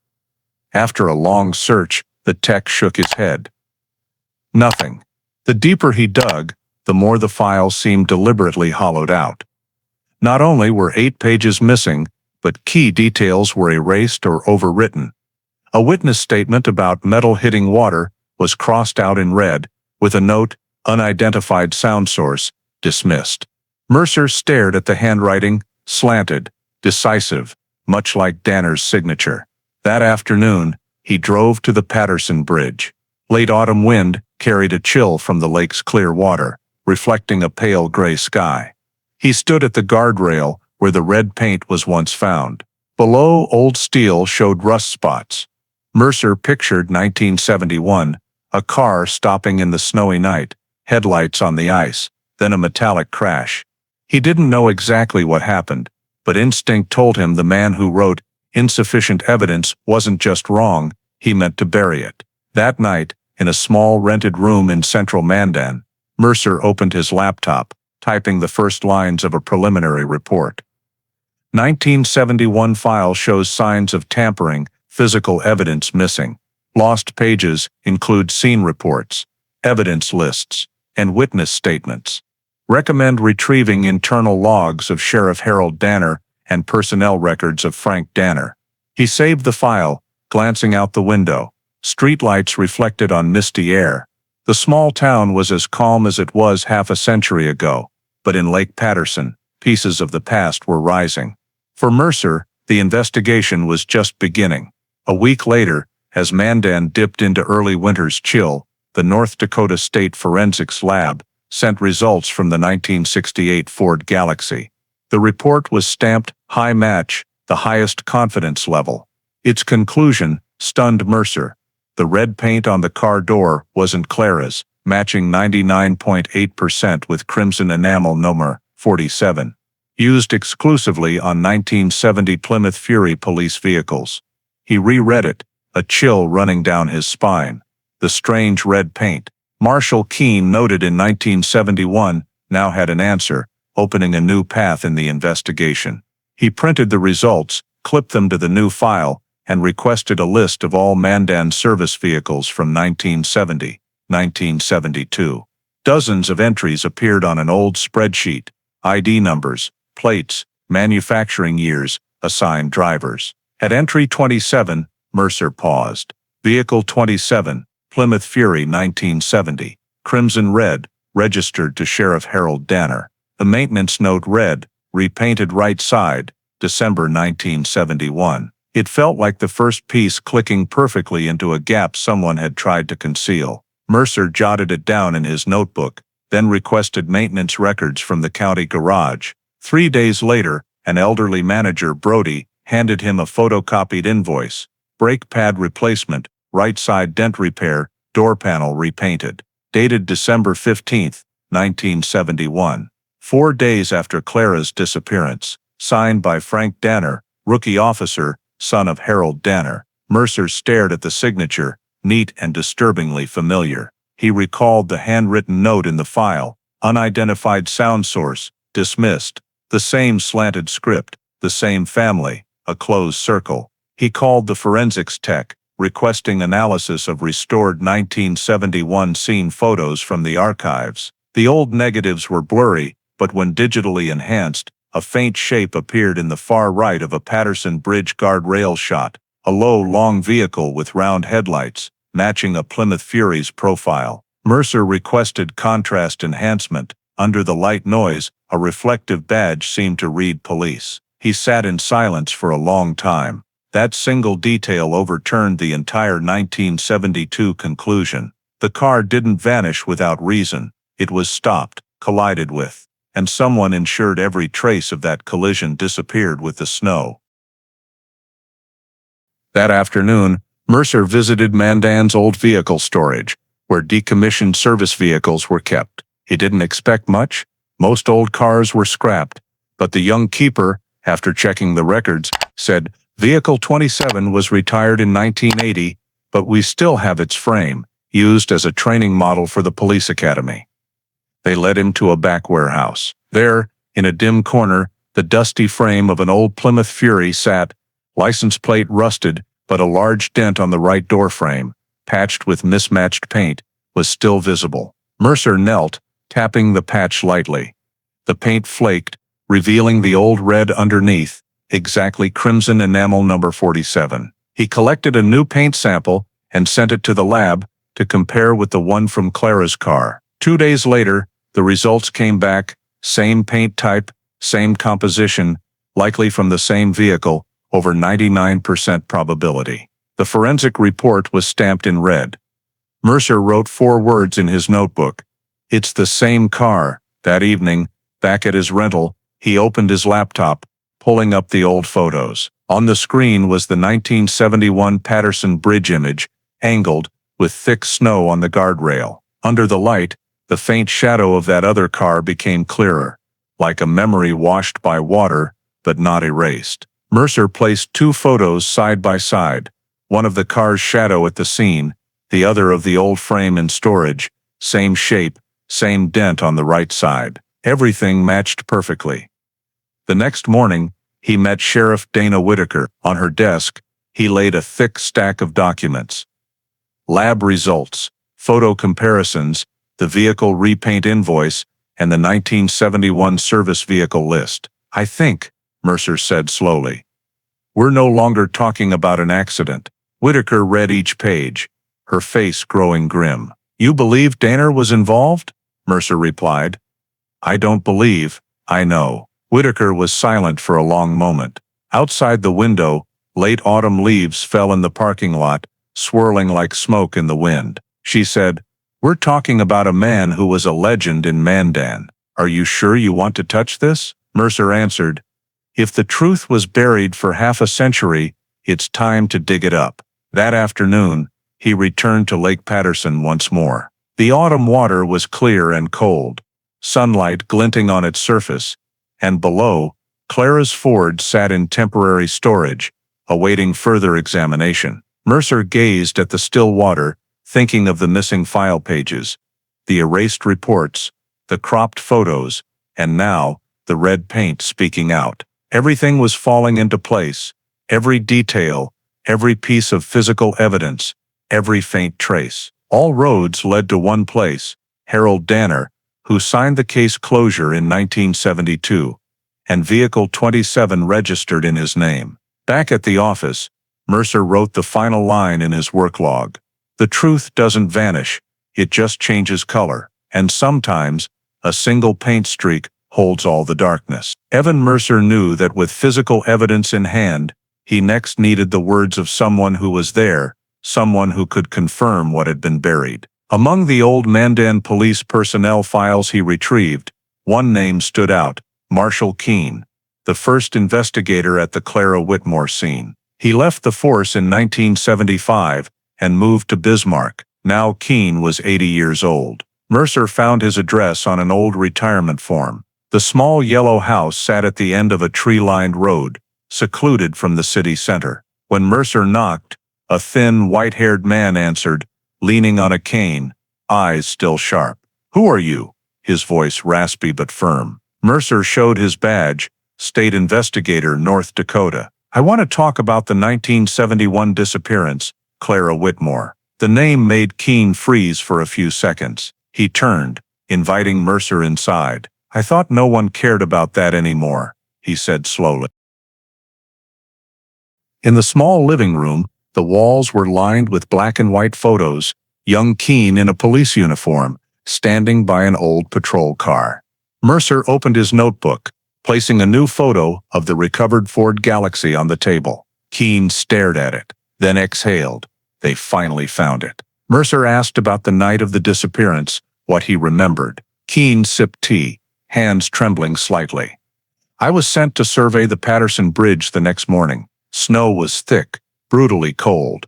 After a long search, the tech shook his head. Nothing. The deeper he dug, the more the file seemed deliberately hollowed out. Not only were 8 pages missing, but key details were erased or overwritten. A witness statement about metal hitting water was crossed out in red, with a note, "Unidentified sound source, dismissed." Mercer stared at the handwriting, slanted, decisive, much like Danner's signature. That afternoon, he drove to the Patterson Bridge. Late autumn wind carried a chill from the lake's clear water, reflecting a pale gray sky. He stood at the guardrail where the red paint was once found. Below, old steel showed rust spots. Mercer pictured 1971, a car stopping in the snowy night, headlights on the ice, then a metallic crash. He didn't know exactly what happened, but instinct told him the man who wrote insufficient evidence wasn't just wrong, he meant to bury it. That night, in a small rented room in central Mandan, Mercer opened his laptop, typing the first lines of a preliminary report. 1971 file shows signs of tampering, physical evidence missing. Lost pages include scene reports, evidence lists, and witness statements. Recommend retrieving internal logs of Sheriff Harold Danner and personnel records of Frank Danner. He saved the file, glancing out the window. Streetlights reflected on misty air. The small town was as calm as it was half a century ago, but in Lake Patterson, pieces of the past were rising. For Mercer, the investigation was just beginning. A week later, as Mandan dipped into early winter's chill, the North Dakota State Forensics Lab sent results from the 1968 Ford Galaxie. The report was stamped high match, the highest confidence level. Its conclusion stunned Mercer. The red paint on the car door wasn't Clara's, matching 99.8% with crimson enamel number 47. Used exclusively on 1970 Plymouth Fury police vehicles. He reread it, a chill running down his spine. The strange red paint, Marshall Keene noted in 1971, now had an answer, opening a new path in the investigation. He printed the results, clipped them to the new file, and requested a list of all Mandan service vehicles from 1970, 1972. Dozens of entries appeared on an old spreadsheet: ID numbers, plates, manufacturing years, assigned drivers. At entry 27, Mercer paused. Vehicle 27, Plymouth Fury 1970, crimson red, registered to Sheriff Harold Danner. The maintenance note read, repainted right side, December 1971. It felt like the first piece clicking perfectly into a gap someone had tried to conceal. Mercer jotted it down in his notebook, then requested maintenance records from the county garage. 3 days later, an elderly manager, Brody, handed him a photocopied invoice. Brake pad replacement, right side dent repair, door panel repainted. Dated December 15, 1971. 4 days after Clara's disappearance. Signed by Frank Danner, rookie officer, son of Harold Danner. Mercer stared at the signature, neat and disturbingly familiar. He recalled the handwritten note in the file. Unidentified sound source, dismissed. The same slanted script, the same family, a closed circle. He called the forensics tech, requesting analysis of restored 1971 scene photos from the archives. The old negatives were blurry, but when digitally enhanced, a faint shape appeared in the far right of a Patterson Bridge guardrail shot, a low, long vehicle with round headlights, matching a Plymouth Fury's profile. Mercer requested contrast enhancement. Under the light noise, a reflective badge seemed to read police. He sat in silence for a long time. That single detail overturned the entire 1972 conclusion. The car didn't vanish without reason. It was stopped, collided with, and someone ensured every trace of that collision disappeared with the snow. That afternoon, Mercer visited Mandan's old vehicle storage, where decommissioned service vehicles were kept. He didn't expect much. Most old cars were scrapped, but the young keeper, after checking the records, said, Vehicle 27 was retired in 1980, but we still have its frame, used as a training model for the police academy. They led him to a back warehouse. There, in a dim corner, the dusty frame of an old Plymouth Fury sat, license plate rusted, but a large dent on the right door frame, patched with mismatched paint, was still visible. Mercer knelt, tapping the patch lightly. The paint flaked, revealing the old red underneath, exactly crimson enamel number 47. He collected a new paint sample and sent it to the lab to compare with the one from Clara's car. 2 days later, the results came back, same paint type, same composition, likely from the same vehicle, over 99% probability. The forensic report was stamped in red. Mercer wrote 4 words in his notebook. It's the same car. That evening, back at his rental, he opened his laptop, pulling up the old photos. On the screen was the 1971 Patterson Bridge image, angled, with thick snow on the guardrail. Under the light, the faint shadow of that other car became clearer, like a memory washed by water, but not erased. Mercer placed 2 photos side by side, one of the car's shadow at the scene, the other of the old frame in storage, same shape, Same dent on the right side. Everything matched perfectly. The next morning, he met Sheriff Dana Whitaker. On her desk, he laid a thick stack of documents. Lab results, photo comparisons, the vehicle repaint invoice, and the 1971 service vehicle list. "I think," Mercer said slowly, "we're no longer talking about an accident." Whitaker read each page, her face growing grim. "You believe Dana was involved?" Mercer replied. "I don't believe, I know." Whitaker was silent for a long moment. Outside the window, late autumn leaves fell in the parking lot, swirling like smoke in the wind. She said, "We're talking about a man who was a legend in Mandan. Are you sure you want to touch this?" Mercer answered, "If the truth was buried for half a century, it's time to dig it up." That afternoon, he returned to Lake Patterson once more. The autumn water was clear and cold, sunlight glinting on its surface, and below, Clara's Ford sat in temporary storage, awaiting further examination. Mercer gazed at the still water, thinking of the missing file pages, the erased reports, the cropped photos, and now, the red paint speaking out. Everything was falling into place, every detail, every piece of physical evidence, every faint trace. All roads led to one place, Harold Danner, who signed the case closure in 1972, and Vehicle 27 registered in his name. Back at the office, Mercer wrote the final line in his work log. "The truth doesn't vanish, it just changes color, and sometimes, a single paint streak holds all the darkness." Evan Mercer knew that with physical evidence in hand, he next needed the words of someone who was there, someone who could confirm what had been buried. Among the old Mandan police personnel files he retrieved, one name stood out, Marshal Keene, the first investigator at the Clara Whitmore scene. He left the force in 1975 and moved to Bismarck. Now Keene was 80 years old. Mercer found his address on an old retirement form. The small yellow house sat at the end of a tree-lined road, secluded from the city center. When Mercer knocked, a thin, white-haired man answered, leaning on a cane, eyes still sharp. "Who are you?" His voice raspy but firm. Mercer showed his badge, State Investigator, North Dakota. "I want to talk about the 1971 disappearance, Clara Whitmore." The name made Keene freeze for a few seconds. He turned, inviting Mercer inside. "I thought no one cared about that anymore," he said slowly. In the small living room, the walls were lined with black and white photos, young Keene in a police uniform, standing by an old patrol car. Mercer opened his notebook, placing a new photo of the recovered Ford Galaxie on the table. Keene stared at it, then exhaled. They finally found it. Mercer asked about the night of the disappearance, what he remembered. Keene sipped tea, hands trembling slightly. "I was sent to survey the Patterson Bridge the next morning. Snow was thick, brutally cold.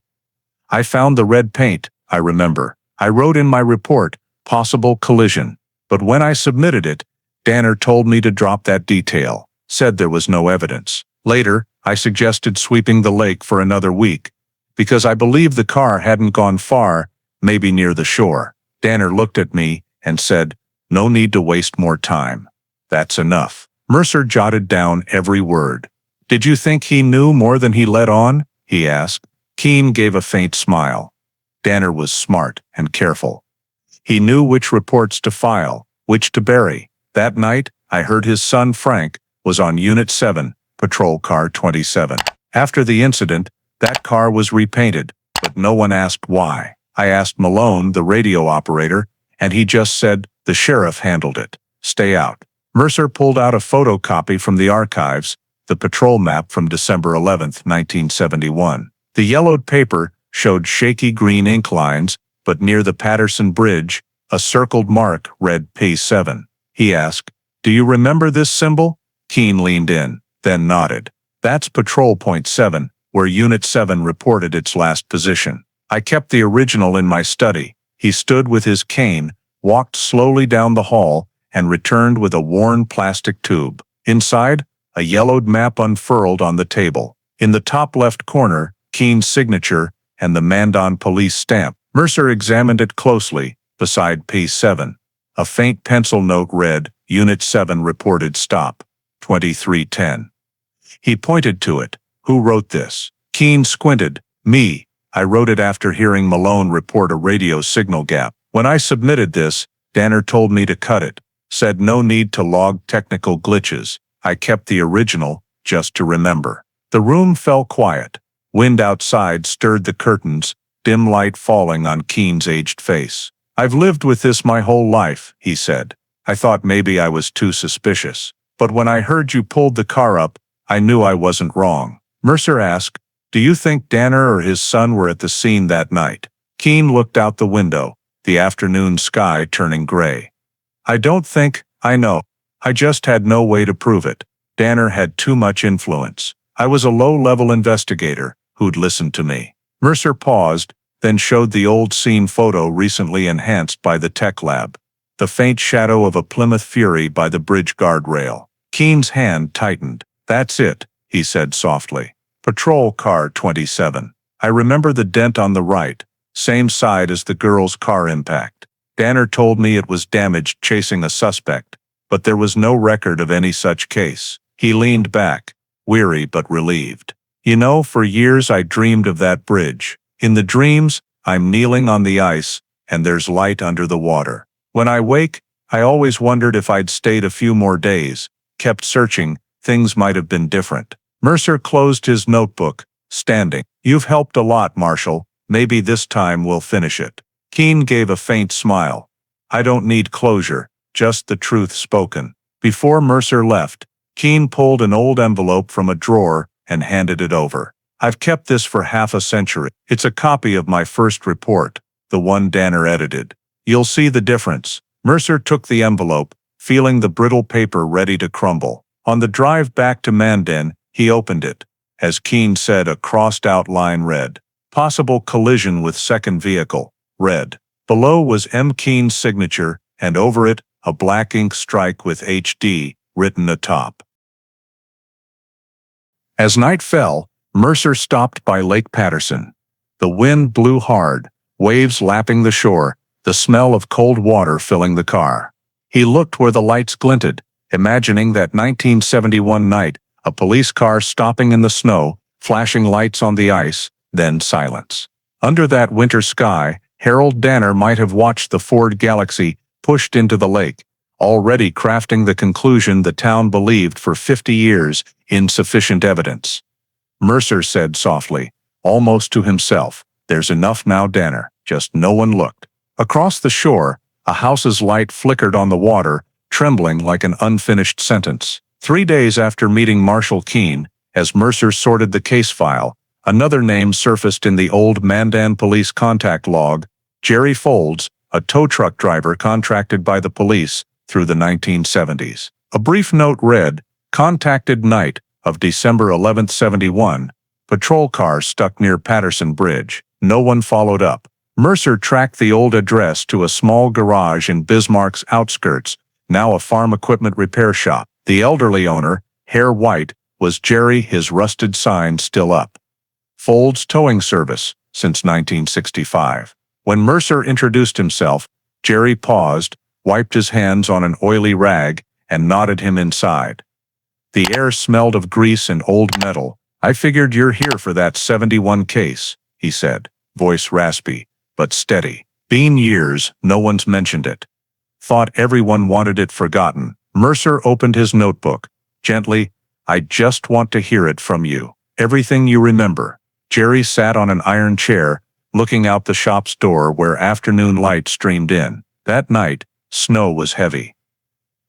I found the red paint, I remember. I wrote in my report, possible collision. But when I submitted it, Danner told me to drop that detail, said there was no evidence. Later, I suggested sweeping the lake for another week, because I believed the car hadn't gone far, maybe near the shore. Danner looked at me and said, 'No need to waste more time. That's enough.'" Mercer jotted down every word. "Did you think he knew more than he let on?" he asked. Keene gave a faint smile. Danner was smart and careful. He knew which reports to file, which to bury. That night, I heard his son Frank was on Unit 7, Patrol Car 27. After the incident, that car was repainted, but no one asked why. I asked Malone, the radio operator, and he just said, "The sheriff handled it. Stay out." Mercer pulled out a photocopy from the archives, the patrol map from December 11, 1971. The yellowed paper showed shaky green ink lines, but near the Patterson Bridge, a circled mark read P7. He asked, "Do you remember this symbol?" Keene leaned in, then nodded. "That's Patrol Point 7, where Unit 7 reported its last position. I kept the original in my study." He stood with his cane, walked slowly down the hall, and returned with a worn plastic tube. Inside, a yellowed map unfurled on the table. In the top left corner, Keene's signature and the Mandan police stamp. Mercer examined it closely, beside P7. A faint pencil note read, Unit 7 reported stop. 2310. He pointed to it. Who wrote this? Keene squinted. Me. I wrote it after hearing Malone report a radio signal gap. When I submitted this, Danner told me to cut it. Said no need to log technical glitches. I kept the original, just to remember. The room fell quiet. Wind outside stirred the curtains, dim light falling on Keene's aged face. I've lived with this my whole life, he said. I thought maybe I was too suspicious. But when I heard you pulled the car up, I knew I wasn't wrong. Mercer asked, do you think Danner or his son were at the scene that night? Keene looked out the window, the afternoon sky turning gray. I don't think, I know. I just had no way to prove it. Danner had too much influence. I was a low-level investigator who'd listened to me. Mercer paused, then showed the old scene photo recently enhanced by the tech lab. The faint shadow of a Plymouth Fury by the bridge guardrail. Keene's hand tightened. That's it, he said softly. Patrol car 27. I remember the dent on the right, same side as the girl's car impact. Danner told me it was damaged chasing a suspect, but there was no record of any such case. He leaned back, weary but relieved. You know, for years I dreamed of that bridge. In the dreams, I'm kneeling on the ice, and there's light under the water. When I wake, I always wondered if I'd stayed a few more days, kept searching, things might have been different. Mercer closed his notebook, standing. You've helped a lot, Marshal. Maybe this time we'll finish it. Keene gave a faint smile. I don't need closure, just the truth spoken. Before Mercer left, Keene pulled an old envelope from a drawer and handed it over. I've kept this for half a century. It's a copy of my first report, the one Danner edited. You'll see the difference. Mercer took the envelope, feeling the brittle paper ready to crumble. On the drive back to Mandan, he opened it. As Keene said, a crossed-out line read, possible collision with second vehicle, red. Below was M. Keene's signature, and over it, a black ink strike with HD, written atop. As night fell, Mercer stopped by Lake Patterson. The wind blew hard, waves lapping the shore, the smell of cold water filling the car. He looked where the lights glinted, imagining that 1971 night, a police car stopping in the snow, flashing lights on the ice, then silence. Under that winter sky, Harold Danner might have watched the Ford Galaxie pushed into the lake, already crafting the conclusion the town believed for 50 years, insufficient evidence. Mercer said softly, almost to himself, there's enough now, Danner, just no one looked. Across the shore, a house's light flickered on the water, trembling like an unfinished sentence. 3 days after meeting Marshal Keene, as Mercer sorted the case file, another name surfaced in the old Mandan police contact log, Jerry Folds, a tow truck driver contracted by the police through the 1970s. A brief note read, contacted night of December 11, 71, patrol car stuck near Patterson Bridge. No one followed up. Mercer tracked the old address to a small garage in Bismarck's outskirts, now a farm equipment repair shop. The elderly owner, hair white, was Jerry, his rusted sign still up. Folds Towing Service, since 1965. When Mercer introduced himself, Jerry paused, wiped his hands on an oily rag, and nodded him inside. The air smelled of grease and old metal. I figured you're here for that 71 case, he said, voice raspy, but steady. Been years, no one's mentioned it. Thought everyone wanted it forgotten. Mercer opened his notebook. Gently, I just want to hear it from you. Everything you remember. Jerry sat on an iron chair, looking out the shop's door where afternoon light streamed in. That night, snow was heavy.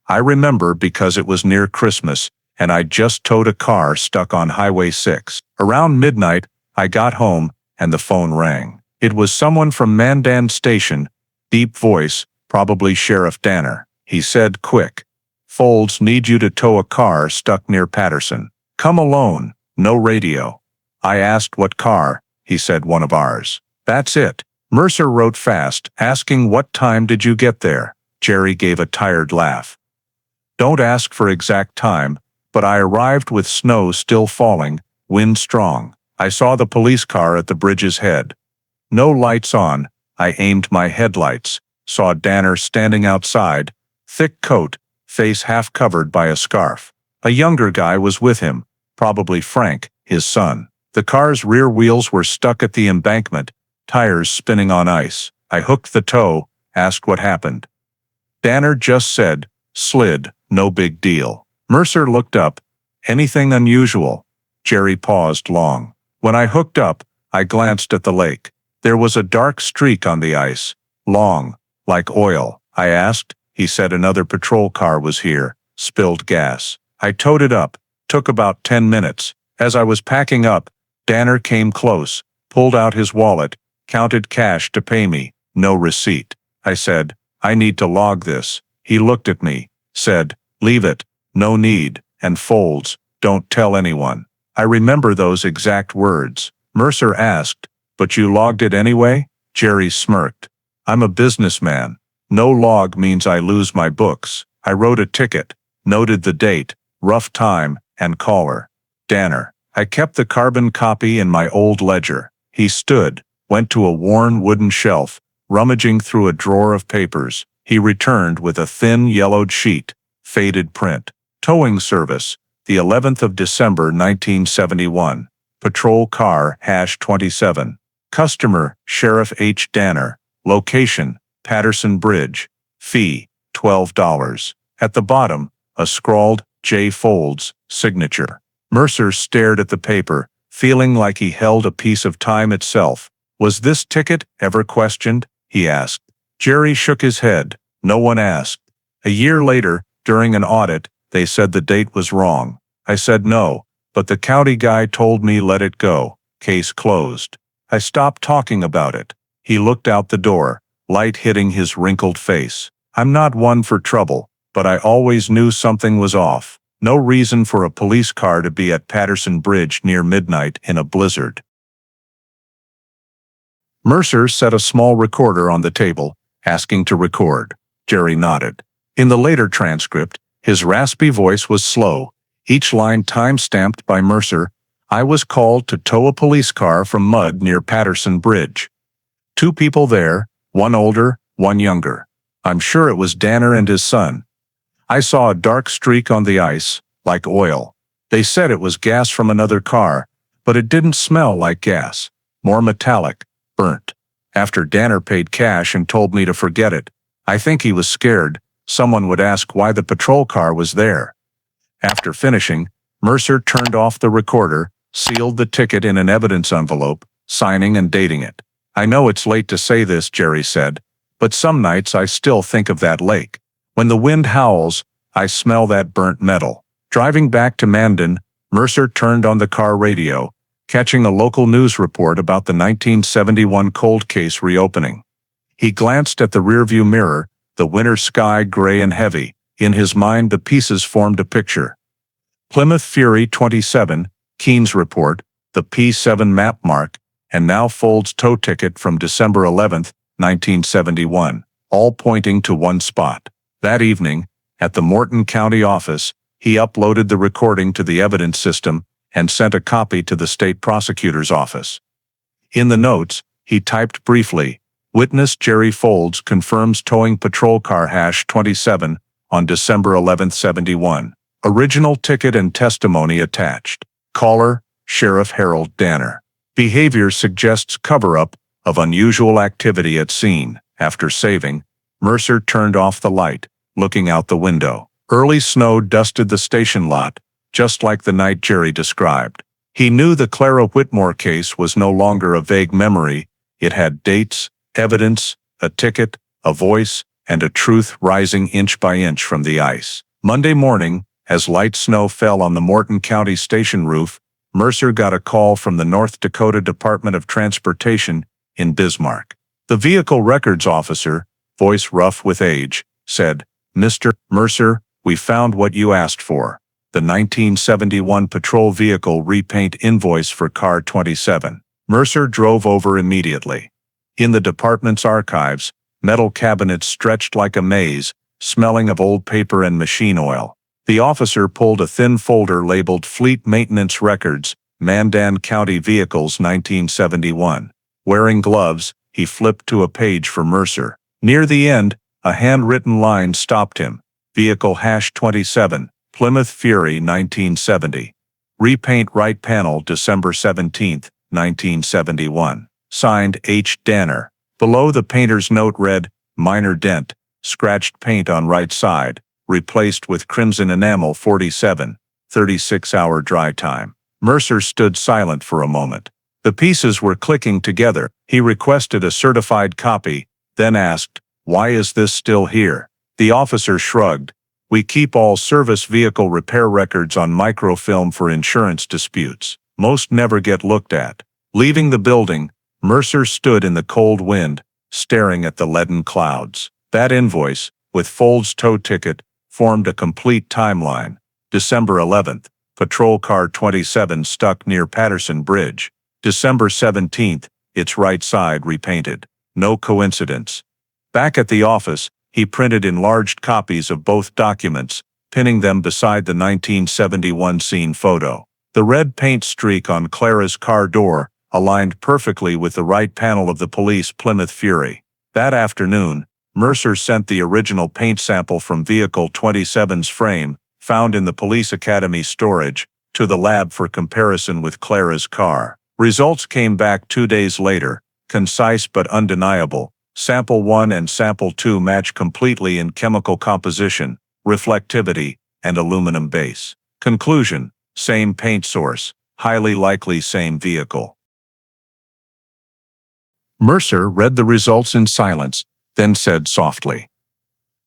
I remember because it was near Christmas, and I just towed a car stuck on Highway 6. Around midnight, I got home, and the phone rang. It was someone from Mandan Station, deep voice, probably Sheriff Danner. He said quick, Folds need you to tow a car stuck near Patterson. Come alone, no radio. I asked what car, he said one of ours. That's it. Mercer wrote fast, asking what time did you get there? Jerry gave a tired laugh. Don't ask for exact time, but I arrived with snow still falling, wind strong. I saw the police car at the bridge's head. No lights on, I aimed my headlights, saw Danner standing outside, thick coat, face half covered by a scarf. A younger guy was with him, probably Frank, his son. The car's rear wheels were stuck at the embankment, tires spinning on ice. I hooked the tow, asked what happened. Danner just said, "Slid, no big deal." Mercer looked up. "Anything unusual?" Jerry paused long. "When I hooked up, I glanced at the lake. There was a dark streak on the ice, long, like oil." I asked. He said another patrol car was here, spilled gas. I towed it up, took about 10 minutes. As I was packing up, Danner came close, pulled out his wallet, counted cash to pay me, no receipt. I said, "I need to log this." He looked at me, said, "Leave it, no need," and folds, "Don't tell anyone." I remember those exact words. Mercer asked, "But you logged it anyway?" Jerry smirked. "I'm a businessman. No log means I lose my books." I wrote a ticket, noted the date, rough time, and caller. Danner. I kept the carbon copy in my old ledger. He stood, went to a worn wooden shelf, rummaging through a drawer of papers. He returned with a thin yellowed sheet, faded print. Towing service, the 11th of December 1971. Patrol car #27. Customer, Sheriff H. Danner. Location, Patterson Bridge. Fee, $12. At the bottom, a scrawled J. Folds signature. Mercer stared at the paper, feeling like he held a piece of time itself. "Was this ticket ever questioned?" he asked. Jerry shook his head. "No one asked. A year later, during an audit, they said the date was wrong. I said no, but the county guy told me let it go. Case closed." I stopped talking about it. He looked out the door, light hitting his wrinkled face. "I'm not one for trouble, but I always knew something was off. No reason for a police car to be at Patterson Bridge near midnight in a blizzard." Mercer set a small recorder on the table, asking to record. Jerry nodded. In the later transcript, his raspy voice was slow, each line time-stamped by Mercer. "I was called to tow a police car from mud near Patterson Bridge. 2 people there, one older, one younger. I'm sure it was Danner and his son. I saw a dark streak on the ice, like oil. They said it was gas from another car, but it didn't smell like gas. More metallic, burnt. After Danner paid cash and told me to forget it, I think he was scared someone would ask why the patrol car was there." After finishing, Mercer turned off the recorder, sealed the ticket in an evidence envelope, signing and dating it. "I know it's late to say this," Jerry said, "but some nights I still think of that lake. When the wind howls, I smell that burnt metal." Driving back to Mandan, Mercer turned on the car radio, catching a local news report about the 1971 cold case reopening. He glanced at the rearview mirror, the winter sky gray and heavy. In his mind the pieces formed a picture. Plymouth Fury 27, Keene's report, the P7 map mark, and now Folds' tow ticket from December 11, 1971, all pointing to one spot. That evening, at the Morton County office, he uploaded the recording to the evidence system and sent a copy to the state prosecutor's office. In the notes, he typed briefly, "Witness Jerry Folds confirms towing patrol car #27 on December 11, 71. Original ticket and testimony attached. Caller, Sheriff Harold Danner. Behavior suggests cover-up of unusual activity at scene." After saving, Mercer turned off the light, looking out the window. Early snow dusted the station lot, just like the night Jerry described. He knew the Clara Whitmore case was no longer a vague memory. It had dates, evidence, a ticket, a voice, and a truth rising inch by inch from the ice. Monday morning, as light snow fell on the Morton County station roof, Mercer got a call from the North Dakota Department of Transportation in Bismarck. The vehicle records officer, voice rough with age, said, "Mr. Mercer, we found what you asked for. The 1971 patrol vehicle repaint invoice for car 27. Mercer drove over immediately. In the department's archives, metal cabinets stretched like a maze, smelling of old paper and machine oil. The officer pulled a thin folder labeled Fleet Maintenance Records, Mandan County Vehicles 1971. Wearing gloves, he flipped to a page for Mercer. Near the end, a handwritten line stopped him. Vehicle #27, Plymouth Fury 1970. Repaint right panel December 17, 1971. Signed H. Danner. Below the painter's note read, minor dent, scratched paint on right side, replaced with crimson enamel 47, 36-hour dry time. Mercer stood silent for a moment. The pieces were clicking together. He requested a certified copy, then asked, "Why is this still here?" The officer shrugged. "We keep all service vehicle repair records on microfilm for insurance disputes. Most never get looked at." Leaving the building, Mercer stood in the cold wind, staring at the leaden clouds. That invoice, with Fold's tow ticket, formed a complete timeline. December 11th, patrol car 27 stuck near Patterson Bridge. December 17th, its right side repainted. No coincidence. Back at the office, he printed enlarged copies of both documents, pinning them beside the 1971 scene photo. The red paint streak on Clara's car door aligned perfectly with the right panel of the police Plymouth Fury. That afternoon, Mercer sent the original paint sample from Vehicle 27's frame, found in the Police Academy storage, to the lab for comparison with Clara's car. Results came back 2 days later, concise but undeniable. Sample 1 and Sample 2 match completely in chemical composition, reflectivity, and aluminum base. Conclusion: same paint source, highly likely same vehicle. Mercer read the results in silence, then said softly,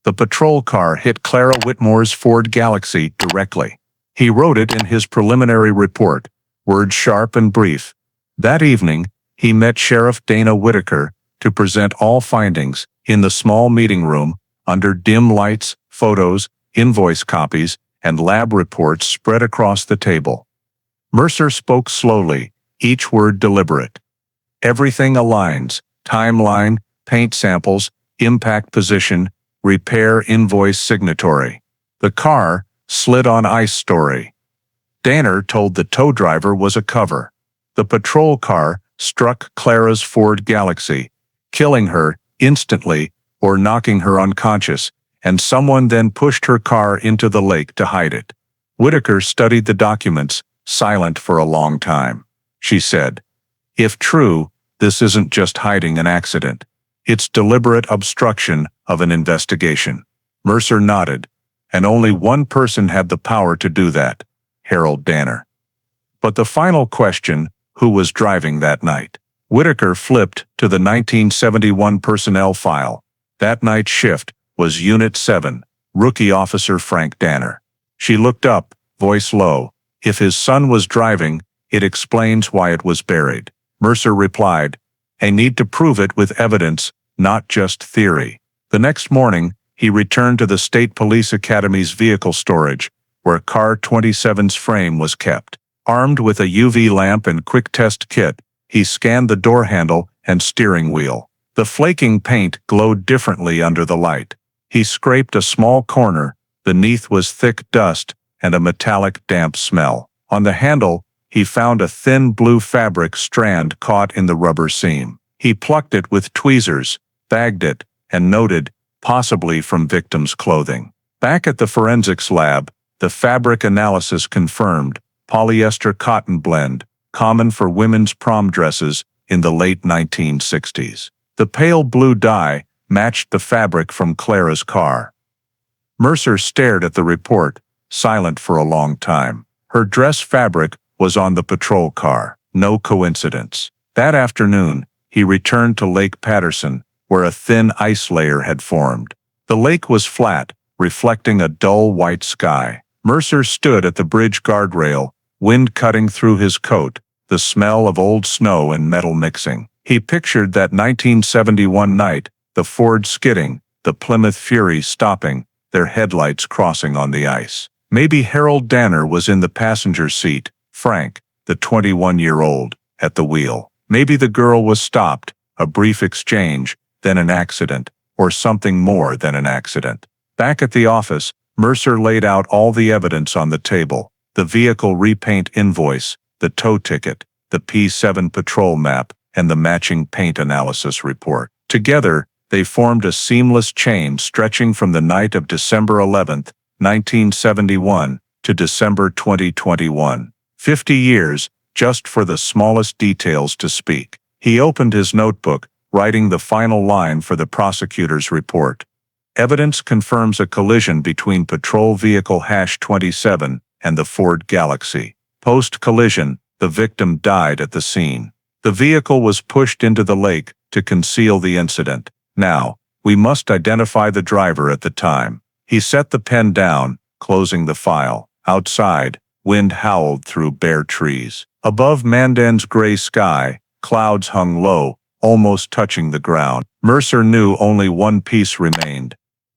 "The patrol car hit Clara Whitmore's Ford Galaxie directly." He wrote it in his preliminary report, words sharp and brief. That evening, he met Sheriff Dana Whitaker to present all findings in the small meeting room under dim lights, photos, invoice copies, and lab reports spread across the table. Mercer spoke slowly, each word deliberate. "Everything aligns: timeline, paint samples, impact position, repair invoice signatory. The car, slid on ice story." Danner told the tow driver was a cover. The patrol car struck Clara's Ford Galaxie, killing her instantly or knocking her unconscious, and someone then pushed her car into the lake to hide it. Whitaker studied the documents, silent for a long time. She said, "If true, this isn't just hiding an accident. It's deliberate obstruction of an investigation." Mercer nodded. And only one person had the power to do that: Harold Danner. But the final question: who was driving that night? Whitaker flipped to the 1971 personnel file. That night's shift was Unit 7, Rookie Officer Frank Danner. She looked up, voice low. "If his son was driving, it explains why it was buried." Mercer replied, "I need to prove it with evidence, not just theory." The next morning, he returned to the State Police Academy's vehicle storage, where Car 27's frame was kept. Armed with a UV lamp and quick test kit, he scanned the door handle and steering wheel. The flaking paint glowed differently under the light. He scraped a small corner. Beneath was thick dust and a metallic damp smell. On the handle, he found a thin blue fabric strand caught in the rubber seam. He plucked it with tweezers, bagged it, and noted, "possibly from victim's clothing." Back at the forensics lab, the fabric analysis confirmed polyester cotton blend, common for women's prom dresses in the late 1960s. The pale blue dye matched the fabric from Clara's car. Mercer stared at the report, silent for a long time. Her dress fabric was on the patrol car. No coincidence. That afternoon, he returned to Lake Patterson, where a thin ice layer had formed. The lake was flat, reflecting a dull white sky. Mercer stood at the bridge guardrail, wind cutting through his coat, the smell of old snow and metal mixing. He pictured that 1971 night, the Ford skidding, the Plymouth Fury stopping, their headlights crossing on the ice. Maybe Harold Danner was in the passenger seat, Frank, the 21-year-old, at the wheel. Maybe the girl was stopped, a brief exchange, then an accident, or something more than an accident. Back at the office, Mercer laid out all the evidence on the table: the vehicle repaint invoice, the tow ticket, the P7 patrol map, and the matching paint analysis report. Together, They formed a seamless chain stretching from the night of December 11, 1971, to December 2021. 50 years, just for the smallest details to speak. He opened his notebook, writing the final line for the prosecutor's report. Evidence confirms a collision between patrol vehicle #27 and the Ford Galaxie. Post-collision, the victim died at the scene. The vehicle was pushed into the lake to conceal the incident. Now, we must identify the driver at the time. He set the pen down, closing the file. Outside, wind howled through bare trees. Above Mandan's gray sky, clouds hung low, almost touching the ground. Mercer knew only one piece remained.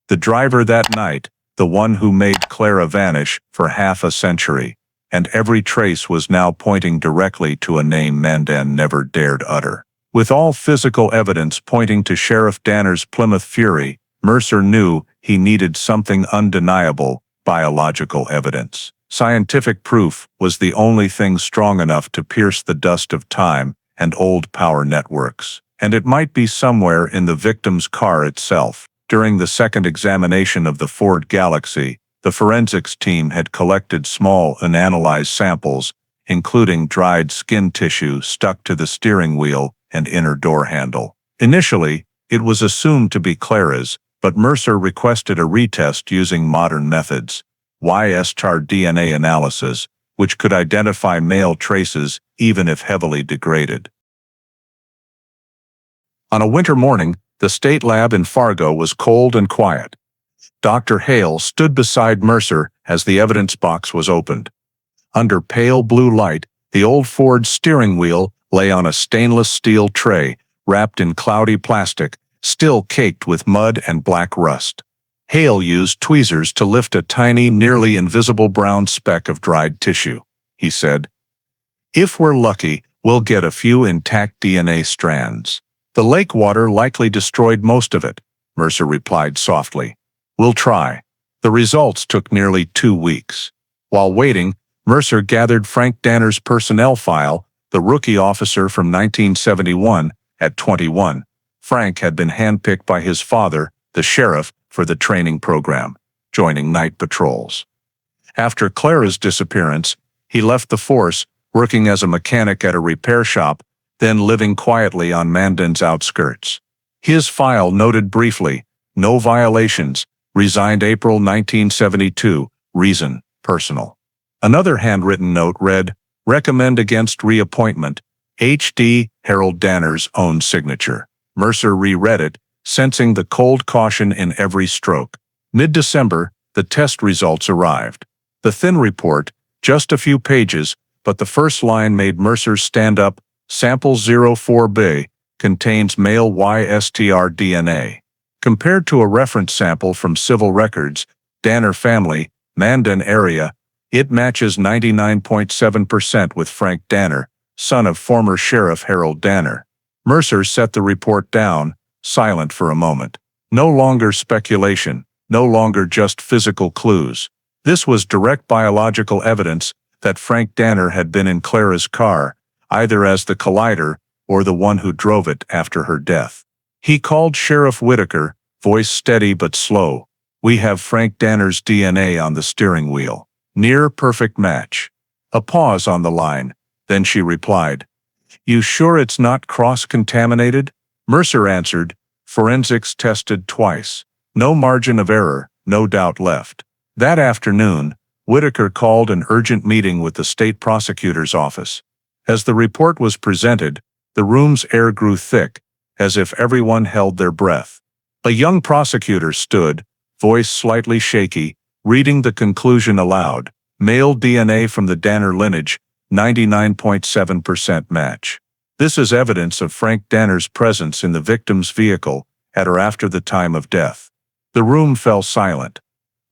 The driver that night, the one who made Clara vanish for half a century. And every trace was now pointing directly to a name Mandan never dared utter. With all physical evidence pointing to Sheriff Danner's Plymouth Fury, Mercer knew he needed something undeniable, biological evidence. Scientific proof was the only thing strong enough to pierce the dust of time and old power networks. And it might be somewhere in the victim's car itself. During the second examination of the Ford Galaxie, the forensics team had collected small unanalyzed samples, including dried skin tissue stuck to the steering wheel and inner door handle. Initially, it was assumed to be Clara's, but Mercer requested a retest using modern methods, YS-char DNA analysis, which could identify male traces even if heavily degraded. On a winter morning, the state lab in Fargo was cold and quiet. Dr. Hale stood beside Mercer as the evidence box was opened. Under pale blue light, the old Ford steering wheel lay on a stainless steel tray, wrapped in cloudy plastic, still caked with mud and black rust. Hale used tweezers to lift a tiny, nearly invisible brown speck of dried tissue. He said, "If we're lucky, we'll get a few intact DNA strands." "The lake water likely destroyed most of it," Mercer replied softly. "We'll try." The results took nearly 2 weeks. While waiting, Mercer gathered Frank Danner's personnel file, the rookie officer from 1971, at 21. Frank had been handpicked by his father, the sheriff, for the training program, joining night patrols. After Clara's disappearance, he left the force, working as a mechanic at a repair shop, then living quietly on Mandan's outskirts. His file noted briefly, "No violations, resigned April 1972, reason, personal." Another handwritten note read, "Recommend against reappointment, H.D. Harold Danner's own signature." Mercer reread it, sensing the cold caution in every stroke. Mid-December, the test results arrived. The thin report, just a few pages, but the first line made Mercer stand up. Sample 04B contains male YSTR DNA. Compared to a reference sample from civil records, Danner family, Mandan area, it matches 99.7% with Frank Danner, son of former Sheriff Harold Danner. Mercer set the report down, silent for a moment. No longer speculation, no longer just physical clues. This was direct biological evidence that Frank Danner had been in Clara's car, either as the collider or the one who drove it after her death. He called Sheriff Whitaker, voice steady but slow. "We have Frank Danner's DNA on the steering wheel. Near perfect match." A pause on the line, then she replied, "You sure it's not cross-contaminated?" Mercer answered, "Forensics tested twice. No margin of error, no doubt left." That afternoon, Whitaker called an urgent meeting with the state prosecutor's office. As the report was presented, the room's air grew thick, as if everyone held their breath. A young prosecutor stood, voice slightly shaky, reading the conclusion aloud. "Male DNA from the Danner lineage, 99.7% match. This is evidence of Frank Danner's presence in the victim's vehicle at or after the time of death." The room fell silent.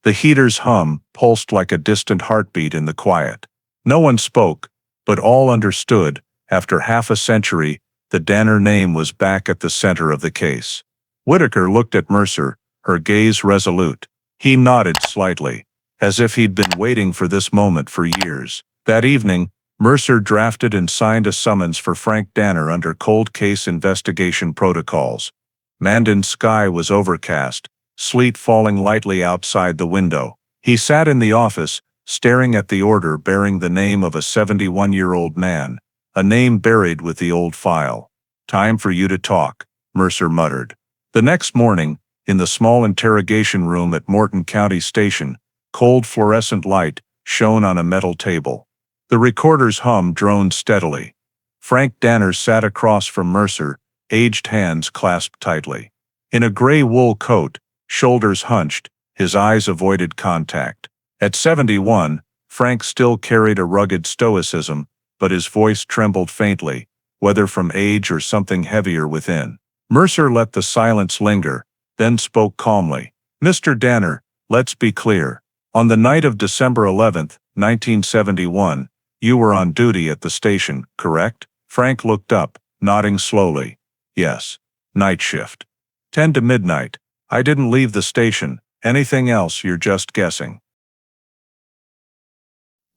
The heater's hum pulsed like a distant heartbeat in the quiet. No one spoke, but all understood, after half a century, the Danner name was back at the center of the case. Whitaker looked at Mercer, her gaze resolute. He nodded slightly, as if he'd been waiting for this moment for years. That evening, Mercer drafted and signed a summons for Frank Danner under cold case investigation protocols. Mandan's sky was overcast, sleet falling lightly outside the window. He sat in the office, staring at the order bearing the name of a 71-year-old man, a name buried with the old file. "Time for you to talk," Mercer muttered. The next morning, in the small interrogation room at Morton County Station, cold fluorescent light shone on a metal table. The recorder's hum droned steadily. Frank Danner sat across from Mercer, aged hands clasped tightly. In a gray wool coat, shoulders hunched, his eyes avoided contact. At 71, Frank still carried a rugged stoicism, but his voice trembled faintly, whether from age or something heavier within. Mercer let the silence linger, then spoke calmly. "Mr. Danner, let's be clear. On the night of December 11, 1971, you were on duty at the station, correct?" Frank looked up, nodding slowly. "Yes. Night shift. 10 to midnight. I didn't leave the station. Anything else you're just guessing."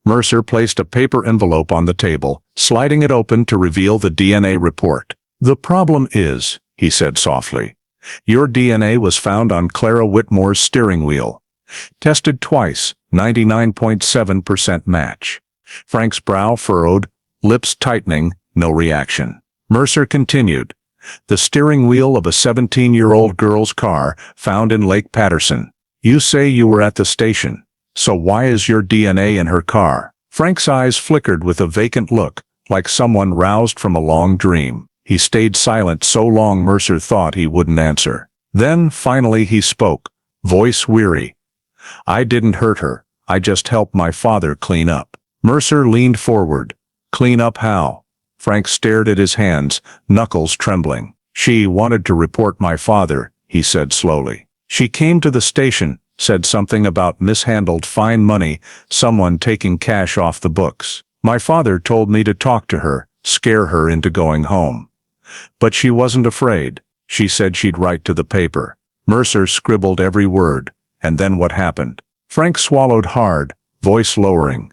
Mercer placed a paper envelope on the table, sliding it open to reveal the DNA report. "The problem is," he said softly, "your DNA was found on Clara Whitmore's steering wheel. Tested twice, 99.7% match." Frank's brow furrowed, lips tightening, no reaction. Mercer continued, "The steering wheel of a 17-year-old girl's car found in Lake Patterson. You say you were at the station. So why is your DNA in her car?" Frank's eyes flickered with a vacant look, like someone roused from a long dream. He stayed silent so long Mercer thought he wouldn't answer. Then, finally he spoke, voice weary. "I didn't hurt her. I just helped my father clean up." Mercer leaned forward. "Clean up how?" Frank stared at his hands, knuckles trembling. "She wanted to report my father," he said slowly. "She came to the station, said something about mishandled fine money, someone taking cash off the books. My father told me to talk to her, scare her into going home. But she wasn't afraid. She said she'd write to the paper." Mercer scribbled every word. "And then what happened?" Frank swallowed hard, voice lowering.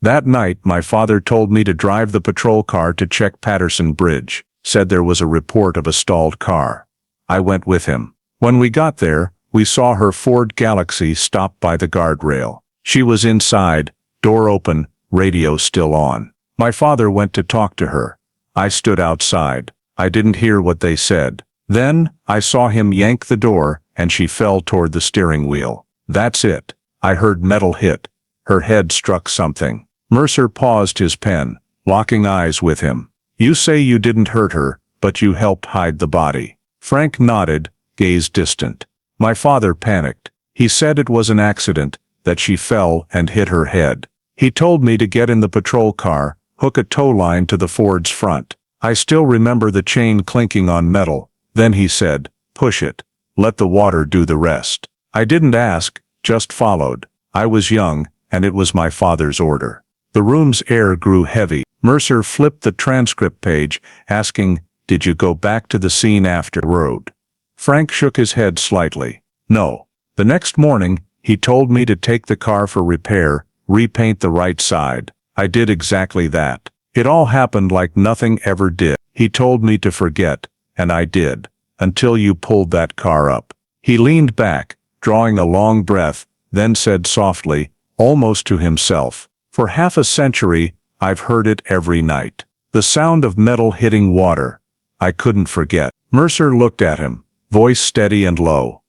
"That night my father told me to drive the patrol car to check Patterson Bridge, said there was a report of a stalled car. I went with him. When we got there, we saw her Ford Galaxie stopped by the guardrail. She was inside, door open, radio still on. My father went to talk to her. I stood outside. I didn't hear what they said. Then, I saw him yank the door, and she fell toward the steering wheel. That's it. I heard metal hit. Her head struck something." Mercer paused his pen, locking eyes with him. "You say you didn't hurt her, but you helped hide the body." Frank nodded, gaze distant. "My father panicked. He said it was an accident, that she fell and hit her head. He told me to get in the patrol car, hook a tow line to the Ford's front. I still remember the chain clinking on metal. Then he said, 'Push it. Let the water do the rest.' I didn't ask, just followed. I was young, and it was my father's order." The room's air grew heavy. Mercer flipped the transcript page, asking, "Did you go back to the scene after road?" Frank shook his head slightly. "No. The next morning, he told me to take the car for repair, repaint the right side. I did exactly that. It all happened like nothing ever did. He told me to forget, and I did, until you pulled that car up." He leaned back, drawing a long breath, then said softly, almost to himself, "For half a century, I've heard it every night. The sound of metal hitting water. I couldn't forget." Mercer looked at him, voice steady and low.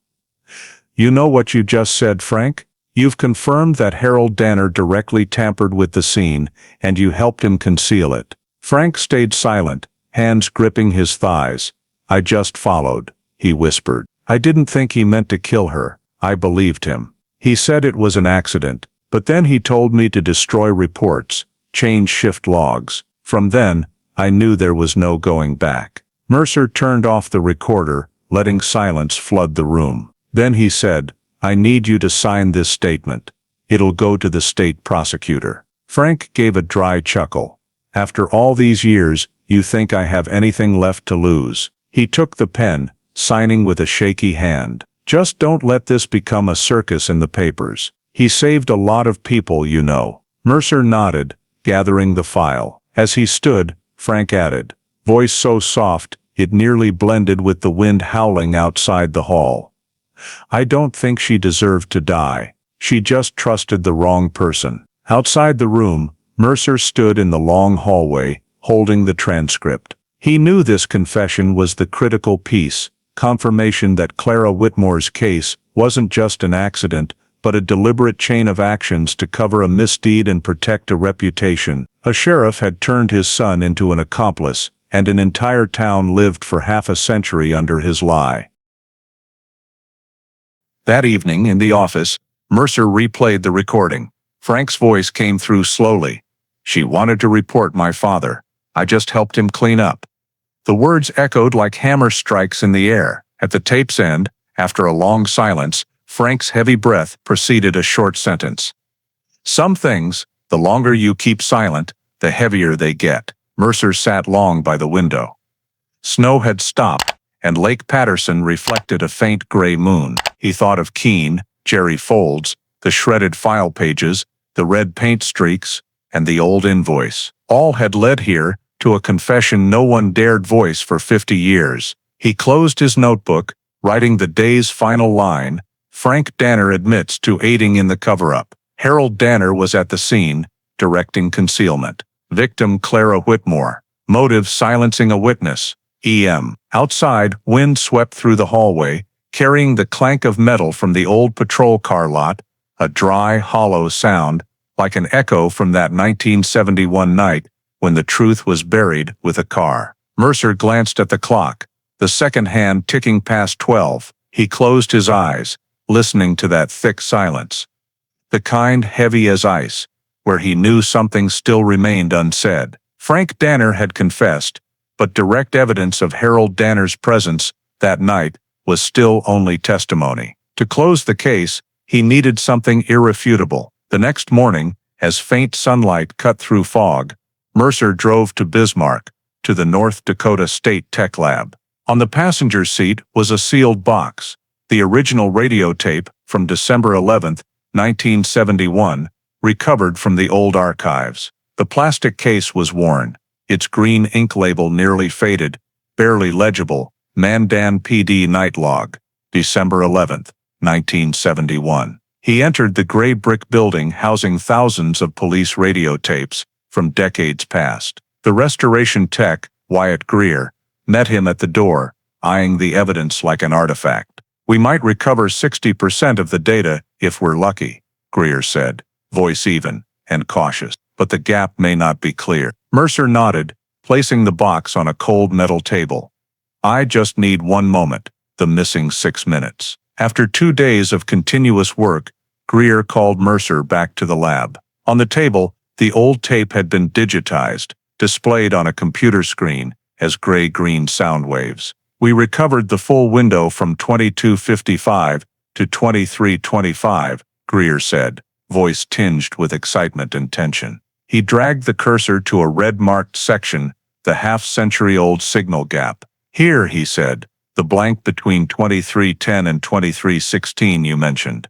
"You know what you just said, Frank? You've confirmed that Harold Danner directly tampered with the scene, and you helped him conceal it." Frank stayed silent, hands gripping his thighs. "I just followed," he whispered. "I didn't think he meant to kill her. I believed him. He said it was an accident, but then he told me to destroy reports, change shift logs. From then, I knew there was no going back." Mercer turned off the recorder, letting silence flood the room. Then he said, "I need you to sign this statement. It'll go to the state prosecutor." Frank gave a dry chuckle. "After all these years, you think I have anything left to lose?" He took the pen, signing with a shaky hand. "Just don't let this become a circus in the papers. He saved a lot of people, you know." Mercer nodded, gathering the file. As he stood, Frank added, voice so soft, It nearly blended with the wind howling outside the hall. "I don't think she deserved to die. She just trusted the wrong person." Outside the room, Mercer stood in the long hallway, holding the transcript. He knew this confession was the critical piece, confirmation that Clara Whitmore's case wasn't just an accident, but a deliberate chain of actions to cover a misdeed and protect a reputation. A sheriff had turned his son into an accomplice, and an entire town lived for half a century under his lie. That evening in the office, Mercer replayed the recording. Frank's voice came through slowly. "She wanted to report my father. I just helped him clean up." The words echoed like hammer strikes in the air. At the tape's end, after a long silence, Frank's heavy breath preceded a short sentence. "Some things, the longer you keep silent, the heavier they get." Mercer sat long by the window. Snow had stopped, and Lake Patterson reflected a faint gray moon. He thought of Keene, Jerry Folds, the shredded file pages, the red paint streaks, and the old invoice. All had led here to a confession no one dared voice for 50 years. He closed his notebook, writing the day's final line. Frank Danner admits to aiding in the cover-up. Harold Danner was at the scene, directing concealment. Victim Clara Whitmore. Motive silencing a witness. E.M. Outside, wind swept through the hallway, carrying the clank of metal from the old patrol car lot, a dry, hollow sound, like an echo from that 1971 night when the truth was buried with a car. Mercer glanced at the clock, the second hand ticking past 12. He closed his eyes, listening to that thick silence. The kind heavy as ice, where he knew something still remained unsaid. Frank Danner had confessed, but direct evidence of Harold Danner's presence that night was still only testimony. To close the case, he needed something irrefutable. The next morning, as faint sunlight cut through fog, Mercer drove to Bismarck, to the North Dakota State Tech Lab. On the passenger seat was a sealed box, the original radio tape from December 11, 1971, recovered from the old archives. The plastic case was worn, its green ink label nearly faded, barely legible. Mandan PD night log, December 11, 1971. He entered the gray brick building housing thousands of police radio tapes from decades past. The restoration tech, Wyatt Greer, met him at the door, eyeing the evidence like an artifact. "We might recover 60% of the data if we're lucky," Greer said, voice even and cautious. "But the gap may not be clear." Mercer nodded, placing the box on a cold metal table. "I just need one moment, the missing 6 minutes." After 2 days of continuous work, Greer called Mercer back to the lab. On the table, the old tape had been digitized, displayed on a computer screen as gray-green sound waves. "We recovered the full window from 2255 to 2325, Greer said, voice tinged with excitement and tension. He dragged the cursor to a red-marked section, the half-century-old signal gap. "Here," he said, "the blank between 2310 and 2316 you mentioned.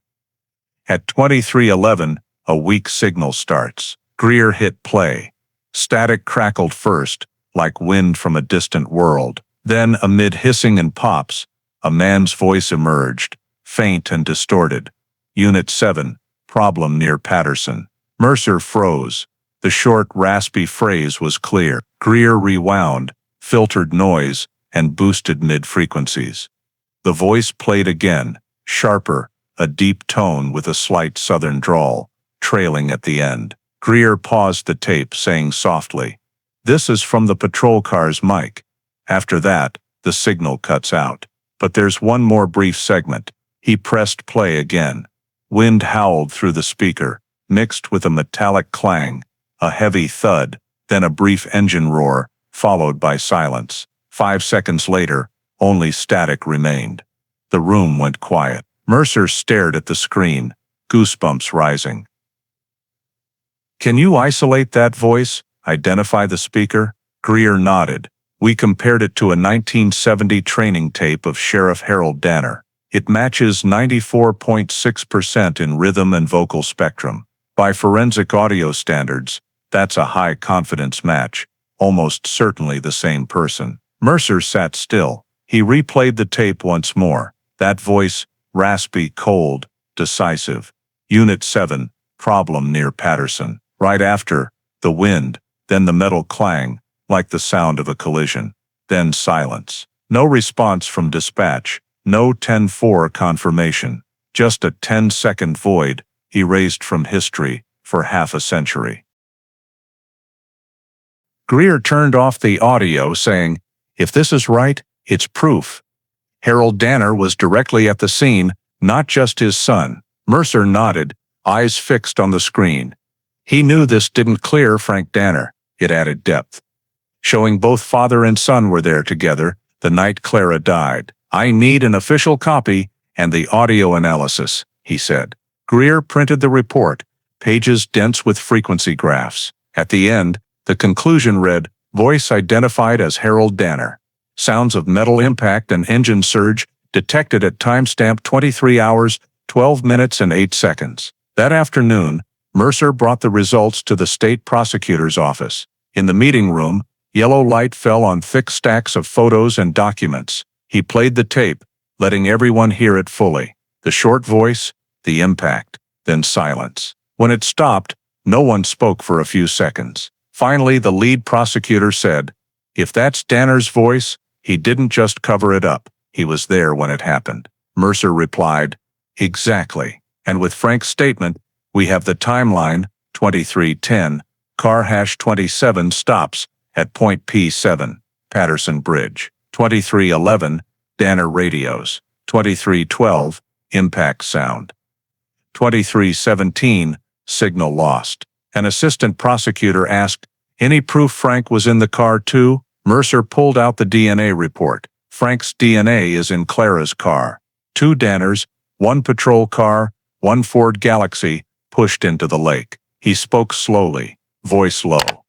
At 2311, a weak signal starts." Greer hit play. Static crackled first, like wind from a distant world. Then, amid hissing and pops, a man's voice emerged, faint and distorted. "Unit 7, problem near Patterson." Mercer froze. The short, raspy phrase was clear. Greer rewound, filtered noise, and boosted mid-frequencies. The voice played again, sharper, a deep tone with a slight southern drawl, trailing at the end. Greer paused the tape, saying softly, "This is from the patrol car's mic." After that, the signal cuts out. But there's one more brief segment. He pressed play again. Wind howled through the speaker, mixed with a metallic clang, a heavy thud, then a brief engine roar, followed by silence. 5 seconds later, only static remained. The room went quiet. Mercer stared at the screen, goosebumps rising. "Can you isolate that voice? Identify the speaker?" Greer nodded. "We compared it to a 1970 training tape of Sheriff Harold Danner. It matches 94.6% in rhythm and vocal spectrum. By forensic audio standards, that's a high-confidence match, almost certainly the same person." Mercer sat still. He replayed the tape once more. That voice, raspy, cold, decisive. Unit 7, problem near Patterson. Right after, the wind, then the metal clang, like the sound of a collision. Then silence. No response from dispatch. No 10-4 confirmation. Just a 10-second void, erased from history, for half a century. Greer turned off the audio, saying, "If this is right, it's proof." Harold Danner was directly at the scene, not just his son. Mercer nodded, eyes fixed on the screen. He knew this didn't clear Frank Danner. It added depth. Showing both father and son were there together, the night Clara died. "I need an official copy and the audio analysis," he said. Greer printed the report, pages dense with frequency graphs. At the end, the conclusion read, "Voice identified as Harold Danner. Sounds of metal impact and engine surge detected at timestamp 23 hours, 12 minutes and 8 seconds. That afternoon, Mercer brought the results to the state prosecutor's office. In the meeting room, yellow light fell on thick stacks of photos and documents. He played the tape, letting everyone hear it fully. The short voice, the impact, then silence. When it stopped, no one spoke for a few seconds. Finally, the lead prosecutor said, "If that's Danner's voice, he didn't just cover it up. He was there when it happened." Mercer replied, "Exactly." And with Frank's statement, we have the timeline, 2310, car #27 stops at point P7, Patterson Bridge. 2311, Danner radios. 2312, impact sound. 2317, signal lost. An assistant prosecutor asked, "Any proof Frank was in the car too?" Mercer pulled out the DNA report. Frank's DNA is in Clara's car. 2 Danners, 1 patrol car, 1 Ford Galaxie, pushed into the lake. He spoke slowly, voice low.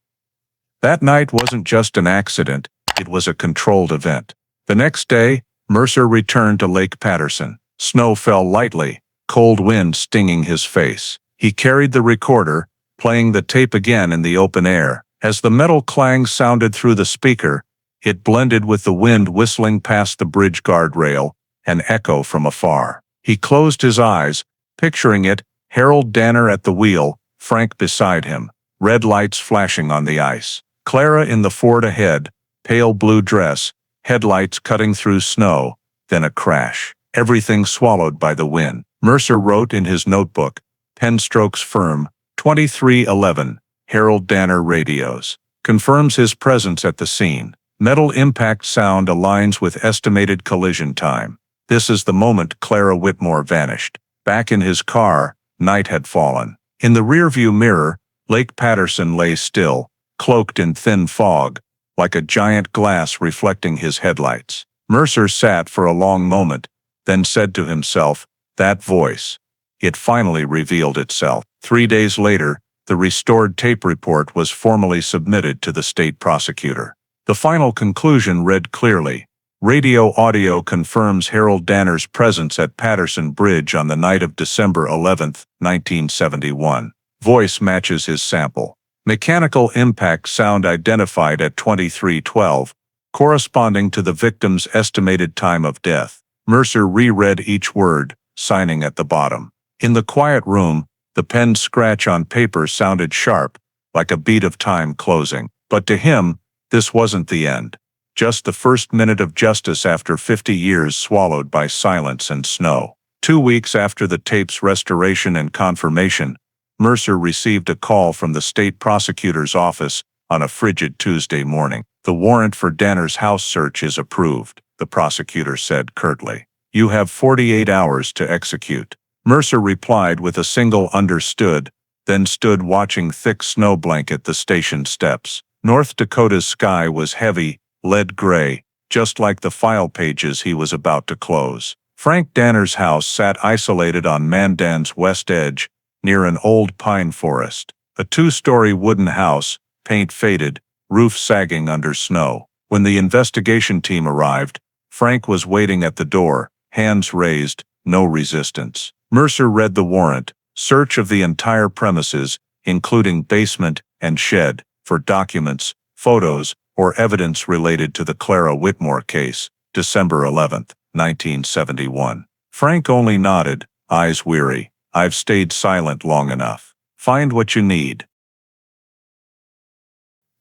That night wasn't just an accident, it was a controlled event. The next day, Mercer returned to Lake Patterson. Snow fell lightly, cold wind stinging his face. He carried the recorder, playing the tape again in the open air. As the metal clang sounded through the speaker, it blended with the wind whistling past the bridge guardrail, an echo from afar. He closed his eyes, picturing it, Harold Danner at the wheel, Frank beside him, red lights flashing on the ice. Clara in the Ford ahead, pale blue dress, headlights cutting through snow, then a crash. Everything swallowed by the wind. Mercer wrote in his notebook, pen strokes firm, 2311, Harold Danner radios. Confirms his presence at the scene. Metal impact sound aligns with estimated collision time. This is the moment Clara Whitmore vanished. Back in his car, night had fallen. In the rearview mirror, Lake Patterson lay still, cloaked in thin fog, like a giant glass reflecting his headlights. Mercer sat for a long moment, then said to himself, "That voice." It finally revealed itself. 3 days later, the restored tape report was formally submitted to the state prosecutor. The final conclusion read clearly, "Radio audio confirms Harold Danner's presence at Patterson Bridge on the night of December 11, 1971. Voice matches his sample. Mechanical impact sound identified at 2312, corresponding to the victim's estimated time of death." Mercer reread each word, signing at the bottom. In the quiet room, the pen scratch on paper sounded sharp, like a beat of time closing. But to him, this wasn't the end. Just the first minute of justice after 50 years swallowed by silence and snow. 2 weeks after the tape's restoration and confirmation, Mercer received a call from the state prosecutor's office on a frigid Tuesday morning. "The warrant for Danner's house search is approved," the prosecutor said curtly. "You have 48 hours to execute." Mercer replied with a single "understood," then stood watching thick snow blanket the station steps. North Dakota's sky was heavy, lead gray, just like the file pages he was about to close. Frank Danner's house sat isolated on Mandan's west edge, near an old pine forest. A 2-story wooden house, paint faded, roof sagging under snow. When the investigation team arrived, Frank was waiting at the door, hands raised, no resistance. Mercer read the warrant, search of the entire premises, including basement and shed, for documents, photos, or evidence related to the Clara Whitmore case, December 11, 1971. Frank only nodded, eyes weary. I've stayed silent long enough. Find what you need.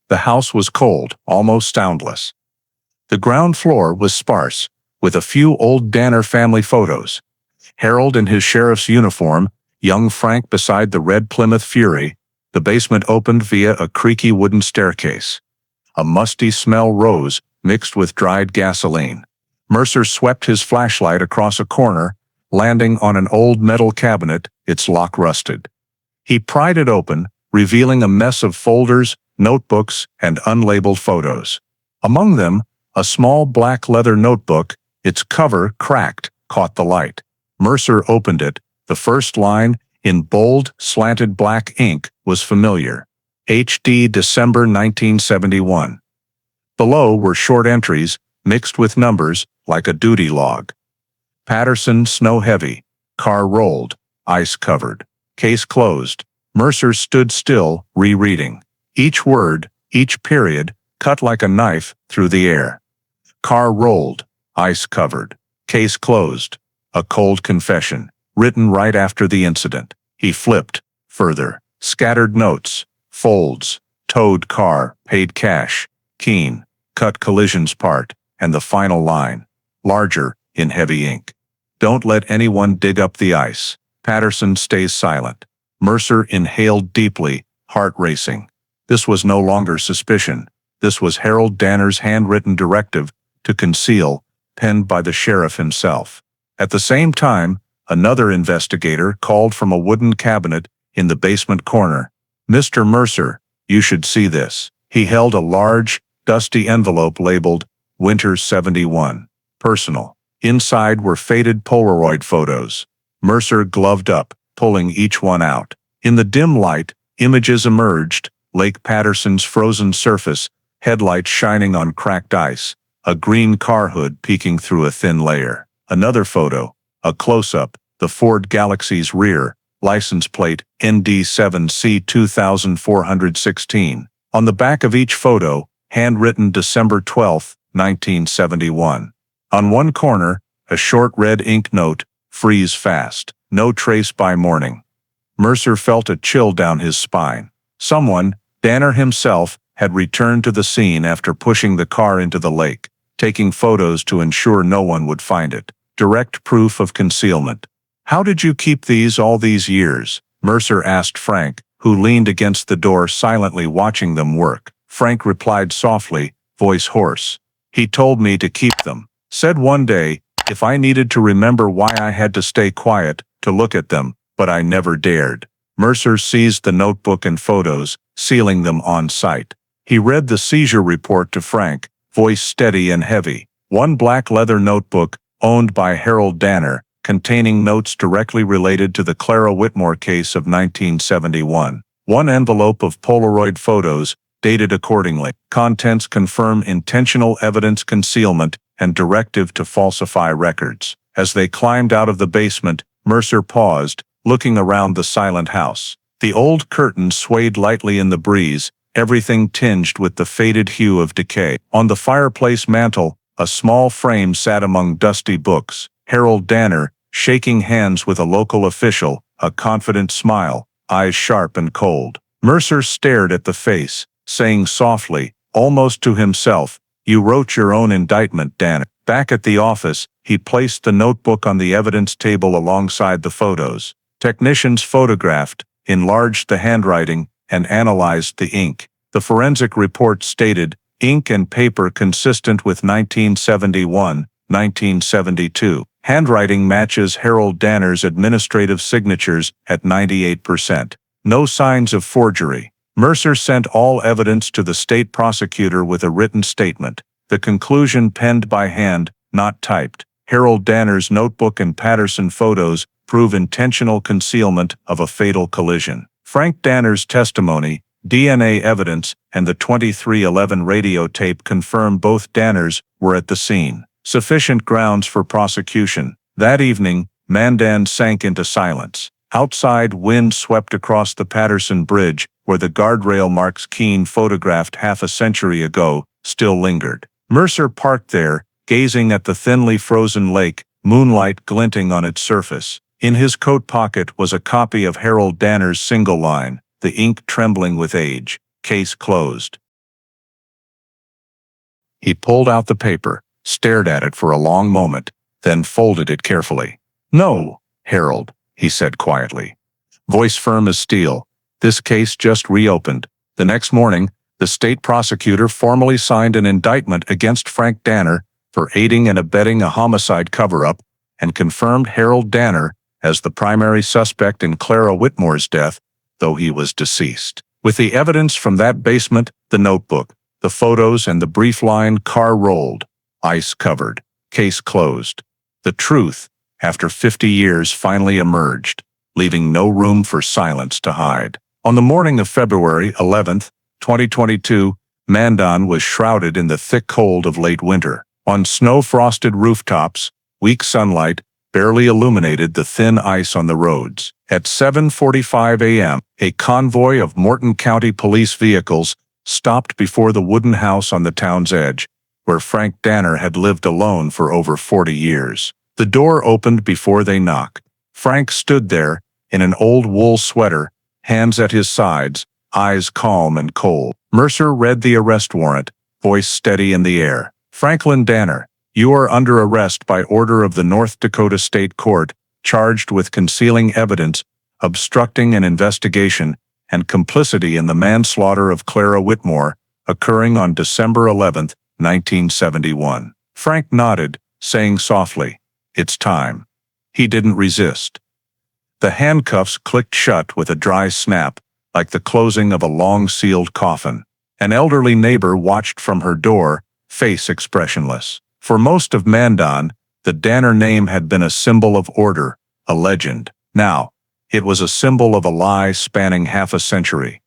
The house was cold, almost soundless. The ground floor was sparse, with a few old Danner family photos. Harold in his sheriff's uniform, young Frank beside the red Plymouth Fury. The basement opened via a creaky wooden staircase. A musty smell rose, mixed with dried gasoline. Mercer swept his flashlight across a corner, landing on an old metal cabinet, its lock rusted. He pried it open, revealing a mess of folders, notebooks, and unlabeled photos. Among them, a small black leather notebook, its cover, cracked, caught the light. Mercer opened it. The first line, in bold, slanted black ink, was familiar. HD December 1971. Below were short entries, mixed with numbers, like a duty log. Patterson, snow heavy. Car rolled. Ice covered. Case closed. Mercer stood still, rereading. Each word, each period, cut like a knife through the air. Car rolled. Ice covered. Case closed. A cold confession, written right after the incident. He flipped. Further. Scattered notes. Folds. Towed car. Paid cash. Keen. Cut collisions part. And the final line. Larger, in heavy ink. Don't let anyone dig up the ice. Patterson stays silent. Mercer inhaled deeply, heart racing. This was no longer suspicion. This was Harold Danner's handwritten directive to conceal, penned by the sheriff himself. At the same time, another investigator called from a wooden cabinet in the basement corner. Mr. Mercer, you should see this. He held a large, dusty envelope labeled Winter 71. Personal. Inside were faded Polaroid photos. Mercer gloved up, pulling each one out. In the dim light, images emerged, Lake Patterson's frozen surface, headlights shining on cracked ice, a green car hood peeking through a thin layer. Another photo, a close-up, the Ford Galaxie's rear, license plate ND7C 2416. On the back of each photo, handwritten December 12, 1971. On one corner, a short red ink note, freeze fast, no trace by morning. Mercer felt a chill down his spine. Someone, Danner himself, had returned to the scene after pushing the car into the lake, taking photos to ensure no one would find it. Direct proof of concealment. How did you keep these all these years? Mercer asked Frank, who leaned against the door silently watching them work. Frank replied softly, voice hoarse. He told me to keep them. Said one day, if I needed to remember why I had to stay quiet, to look at them, but I never dared. Mercer seized the notebook and photos, sealing them on sight. He read the seizure report to Frank, voice steady and heavy. One black leather notebook, owned by Harold Danner, containing notes directly related to the Clara Whitmore case of 1971. One envelope of Polaroid photos, dated accordingly. Contents confirm intentional evidence concealment and directive to falsify records. As they climbed out of the basement, Mercer paused, looking around the silent house. The old curtains swayed lightly in the breeze, everything tinged with the faded hue of decay. On the fireplace mantel, a small frame sat among dusty books. Harold Danner, shaking hands with a local official, a confident smile, eyes sharp and cold. Mercer stared at the face, saying softly, almost to himself, "You wrote your own indictment, Danner." Back at the office, he placed the notebook on the evidence table alongside the photos. Technicians photographed, enlarged the handwriting, and analyzed the ink. The forensic report stated, ink and paper consistent with 1971, 1972. Handwriting matches Harold Danner's administrative signatures at 98%. No signs of forgery. Mercer sent all evidence to the state prosecutor with a written statement. The conclusion penned by hand, not typed. Harold Danner's notebook and Patterson photos prove intentional concealment of a fatal collision. Frank Danner's testimony, DNA evidence, and the 2311 radio tape confirm both Danners were at the scene. Sufficient grounds for prosecution. That evening, Mandan sank into silence. Outside, wind swept across the Patterson Bridge, where the guardrail marks Keene photographed half a century ago, still lingered. Mercer parked there, gazing at the thinly frozen lake, moonlight glinting on its surface. In his coat pocket was a copy of Harold Danner's single line, the ink trembling with age, case closed. He pulled out the paper, stared at it for a long moment, then folded it carefully. "No, Harold," he said quietly. Voice firm as steel. "This case just reopened." The next morning, the state prosecutor formally signed an indictment against Frank Danner for aiding and abetting a homicide cover-up and confirmed Harold Danner as the primary suspect in Clara Whitmore's death, though he was deceased. With the evidence from that basement, the notebook, the photos, and the brief line, "Car rolled, ice covered, case closed," the truth, after 50 years, finally emerged, leaving no room for silence to hide. On the morning of February 11, 2022, Mandan was shrouded in the thick cold of late winter. On snow-frosted rooftops, weak sunlight barely illuminated the thin ice on the roads. At 7:45 a.m., a convoy of Morton County police vehicles stopped before the wooden house on the town's edge, where Frank Danner had lived alone for over 40 years. The door opened before they knocked. Frank stood there, in an old wool sweater, hands at his sides, eyes calm and cold. Mercer read the arrest warrant, voice steady in the air. "Franklin Danner, you are under arrest by order of the North Dakota State Court, charged with concealing evidence, obstructing an investigation, and complicity in the manslaughter of Clara Whitmore, occurring on December 11, 1971. Frank nodded, saying softly, "It's time." He didn't resist. The handcuffs clicked shut with a dry snap, like the closing of a long-sealed coffin. An elderly neighbor watched from her door, face expressionless. For most of Mandan, the Danner name had been a symbol of order, a legend. Now, it was a symbol of a lie spanning half a century.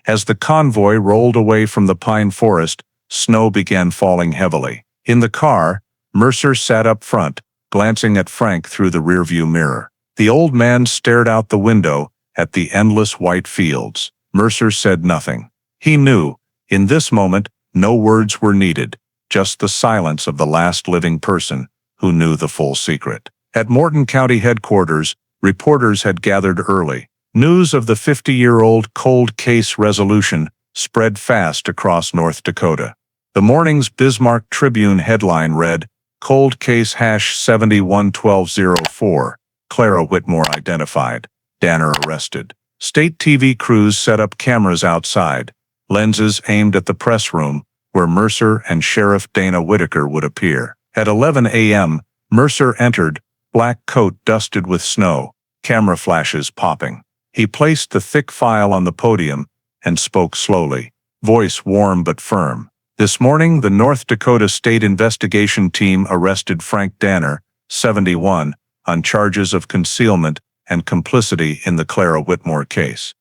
As the convoy rolled away from the pine forest, snow began falling heavily. In the car, Mercer sat up front, glancing at Frank through the rearview mirror. The old man stared out the window at the endless white fields. Mercer said nothing. He knew, in this moment, no words were needed, just the silence of the last living person who knew the full secret. At Morton County headquarters, reporters had gathered early. News of the 50-year-old cold case resolution spread fast across North Dakota. The morning's Bismarck Tribune headline read, "Cold Case #711204, Clara Whitmore identified, Danner arrested." State TV crews set up cameras outside, lenses aimed at the press room, where Mercer and Sheriff Dana Whitaker would appear. At 11 a.m., Mercer entered, black coat dusted with snow, camera flashes popping. He placed the thick file on the podium and spoke slowly, voice warm but firm. "This morning, the North Dakota State Investigation Team arrested Frank Danner, 71, on charges of concealment and complicity in the Clara Whitmore case.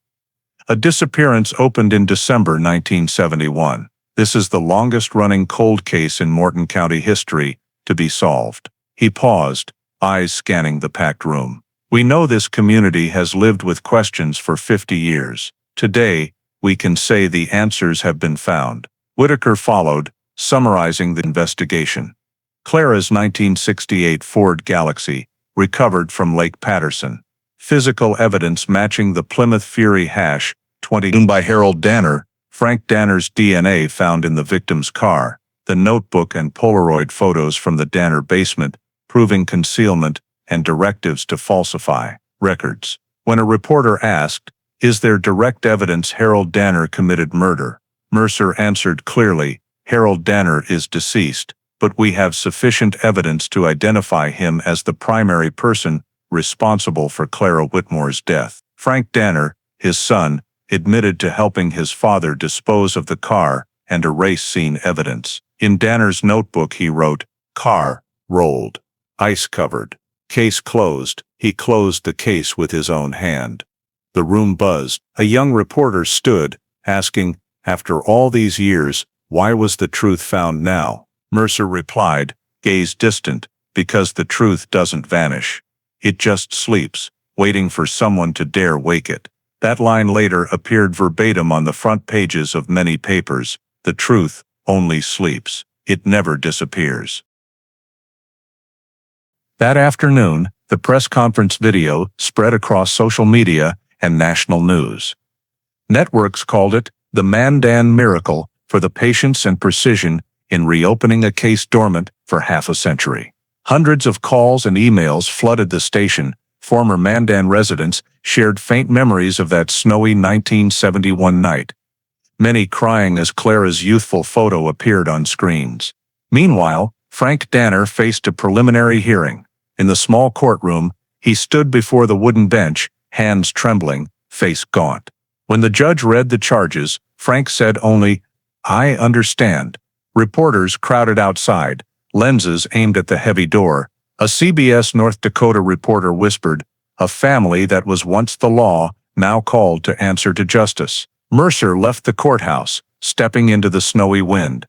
A disappearance opened in December 1971. This is the longest-running cold case in Morton County history to be solved." He paused, eyes scanning the packed room. "We know this community has lived with questions for 50 years. Today, we can say the answers have been found." Whitaker followed, summarizing the investigation. Clara's 1968 Ford Galaxie, recovered from Lake Patterson. Physical evidence matching the Plymouth Fury hash, 20 by Harold Danner, Frank Danner's DNA found in the victim's car, the notebook and Polaroid photos from the Danner basement, proving concealment and directives to falsify records. When a reporter asked, "Is there direct evidence Harold Danner committed murder?" Mercer answered clearly, "Harold Danner is deceased, but we have sufficient evidence to identify him as the primary person responsible for Clara Whitmore's death." Frank Danner, his son, admitted to helping his father dispose of the car and erase scene evidence. In Danner's notebook he wrote, "Car rolled, ice covered, case closed." He closed the case with his own hand. The room buzzed. A young reporter stood, asking, "After all these years, why was the truth found now?" Mercer replied, gaze distant, "Because the truth doesn't vanish. It just sleeps, waiting for someone to dare wake it." That line later appeared verbatim on the front pages of many papers. The truth, only sleeps. It never disappears. That afternoon, the press conference video spread across social media and national news. Networks called it the Mandan miracle for the patience and precision in reopening a case dormant for half a century. Hundreds of calls and emails flooded the station. Former Mandan residents shared faint memories of that snowy 1971 night, many crying as Clara's youthful photo appeared on screens. Meanwhile, Frank Danner faced a preliminary hearing. In the small courtroom, he stood before the wooden bench, hands trembling, face gaunt. When the judge read the charges, Frank said only, "I understand." Reporters crowded outside, lenses aimed at the heavy door. A CBS North Dakota reporter whispered, "A family that was once the law, now called to answer to justice." Mercer left the courthouse, stepping into the snowy wind.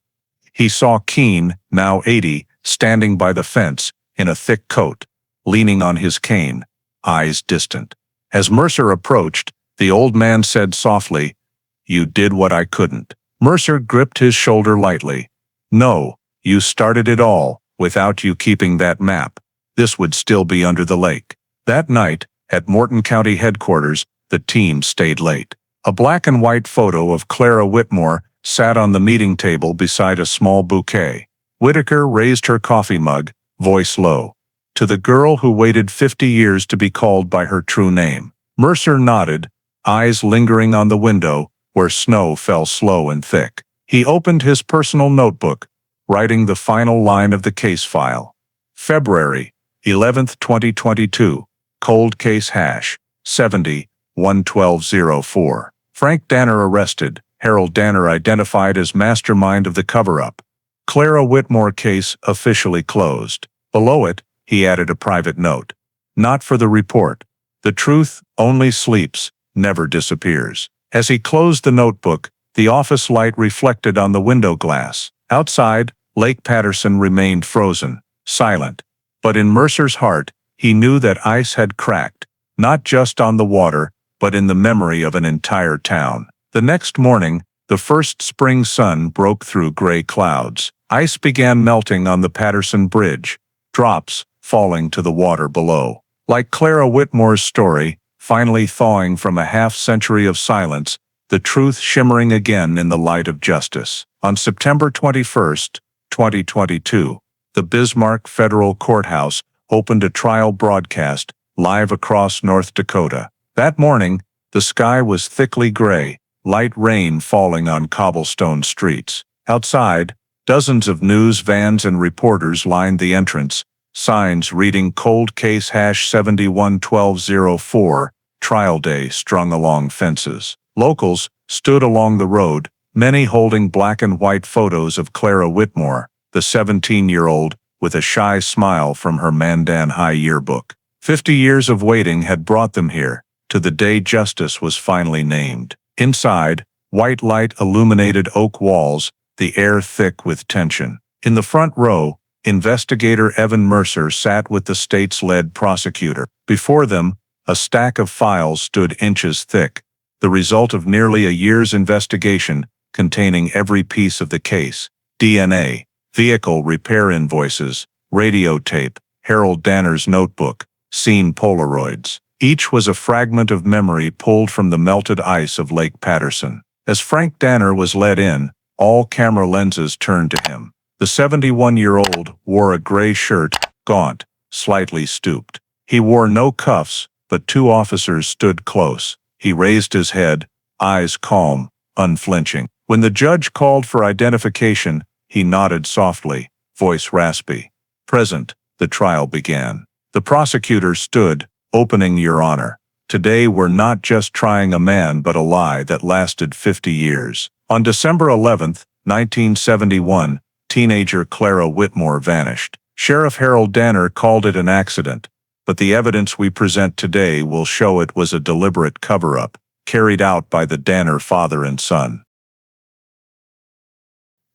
He saw Keene, now 80, standing by the fence, in a thick coat, leaning on his cane, eyes distant. As Mercer approached, the old man said softly, "You did what I couldn't." Mercer gripped his shoulder lightly. "No, you started it all. Without you keeping that map, this would still be under the lake." That night, at Morton County headquarters, the team stayed late. A black and white photo of Clara Whitmore sat on the meeting table beside a small bouquet. Whitaker raised her coffee mug, voice low. "To the girl who waited 50 years to be called by her true name." Mercer nodded, eyes lingering on the window, where snow fell slow and thick. He opened his personal notebook, writing the final line of the case file. February 11th, 2022. Cold case hash, 70-11204. Frank Danner arrested. Harold Danner identified as mastermind of the cover-up. Clara Whitmore case officially closed. Below it, he added a private note. Not for the report. The truth only sleeps, never disappears. As he closed the notebook, the office light reflected on the window glass. Outside, Lake Patterson remained frozen, silent. But in Mercer's heart, he knew that ice had cracked, not just on the water, but in the memory of an entire town. The next morning, the first spring sun broke through gray clouds. Ice began melting on the Patterson Bridge, drops falling to the water below. Like Clara Whitmore's story, finally thawing from a half-century of silence, the truth shimmering again in the light of justice. On September 21st, 2022, the Bismarck Federal Courthouse opened a trial broadcast, live across North Dakota. That morning, the sky was thickly gray, light rain falling on cobblestone streets. Outside, dozens of news vans and reporters lined the entrance, signs reading Cold Case hash 71-1204, Trial Day strung along fences. Locals stood along the road, many holding black and white photos of Clara Whitmore, the 17-year-old, with a shy smile from her Mandan High yearbook. 50 years of waiting had brought them here, to the day justice was finally named. Inside, white light illuminated oak walls, the air thick with tension. In the front row, investigator Evan Mercer sat with the state's lead prosecutor. Before them, a stack of files stood inches thick, the result of nearly a year's investigation, containing every piece of the case: DNA, vehicle repair invoices, radio tape, Harold Danner's notebook, scene Polaroids. Each was a fragment of memory pulled from the melted ice of Lake Patterson. As Frank Danner was led in, all camera lenses turned to him. The 71-year-old wore a gray shirt, gaunt, slightly stooped. He wore no cuffs, but two officers stood close. He raised his head, eyes calm, unflinching. When the judge called for identification, he nodded softly, voice raspy. "Present." The trial began. The prosecutor stood, opening, "Your Honor. Today we're not just trying a man but a lie that lasted 50 years. On December 11th, 1971, teenager Clara Whitmore vanished. Sheriff Harold Danner called it an accident, but the evidence we present today will show it was a deliberate cover-up, carried out by the Danner father and son."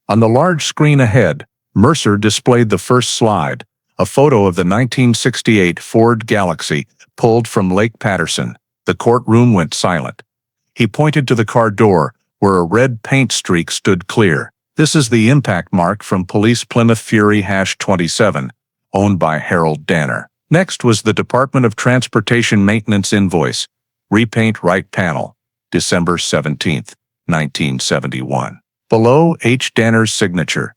On the large screen ahead, Mercer displayed the first slide, a photo of the 1968 Ford Galaxie pulled from Lake Patterson. The courtroom went silent. He pointed to the car door, where a red paint streak stood clear. This is the impact mark from Police Plymouth Fury #27, owned by Harold Danner. Next was the Department of Transportation Maintenance invoice, repaint right panel, December 17, 1971. Below H. Danner's signature.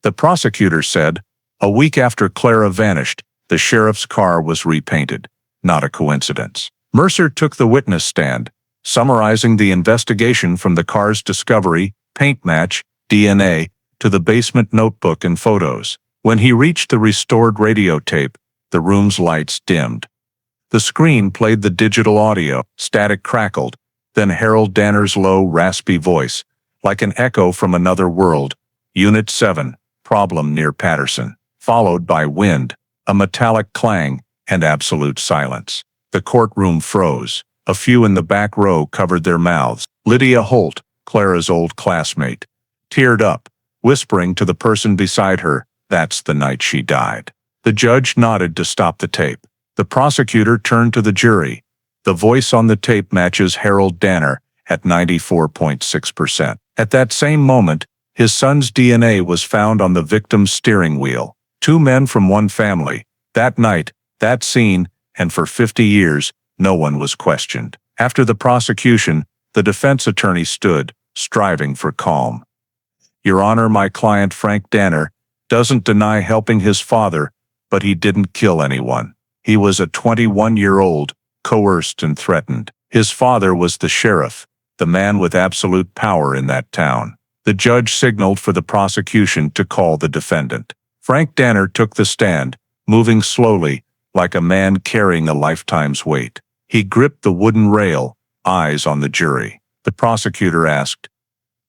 The prosecutor said, a week after Clara vanished, the sheriff's car was repainted. Not a coincidence. Mercer took the witness stand, summarizing the investigation from the car's discovery, paint match, DNA, to the basement notebook and photos. When he reached the restored radio tape, the room's lights dimmed. The screen played the digital audio, static crackled, then Harold Danner's low, raspy voice, like an echo from another world. Unit 7, problem near Patterson, followed by wind, a metallic clang, and absolute silence. The courtroom froze. A few in the back row covered their mouths. Lydia Holt, Clara's old classmate, teared up, whispering to the person beside her, "That's the night she died." The judge nodded to stop the tape. The prosecutor turned to the jury. The voice on the tape matches Harold Danner at 94.6%. At that same moment, his son's DNA was found on the victim's steering wheel. Two men from one family. That night, that scene, and for 50 years, no one was questioned. After the prosecution, the defense attorney stood, striving for calm. Your Honor, my client Frank Danner doesn't deny helping his father, but he didn't kill anyone. He was a 21-year-old, coerced and threatened. His father was the sheriff, the man with absolute power in that town. The judge signaled for the prosecution to call the defendant. Frank Danner took the stand, moving slowly, like a man carrying a lifetime's weight. He gripped the wooden rail, eyes on the jury. The prosecutor asked,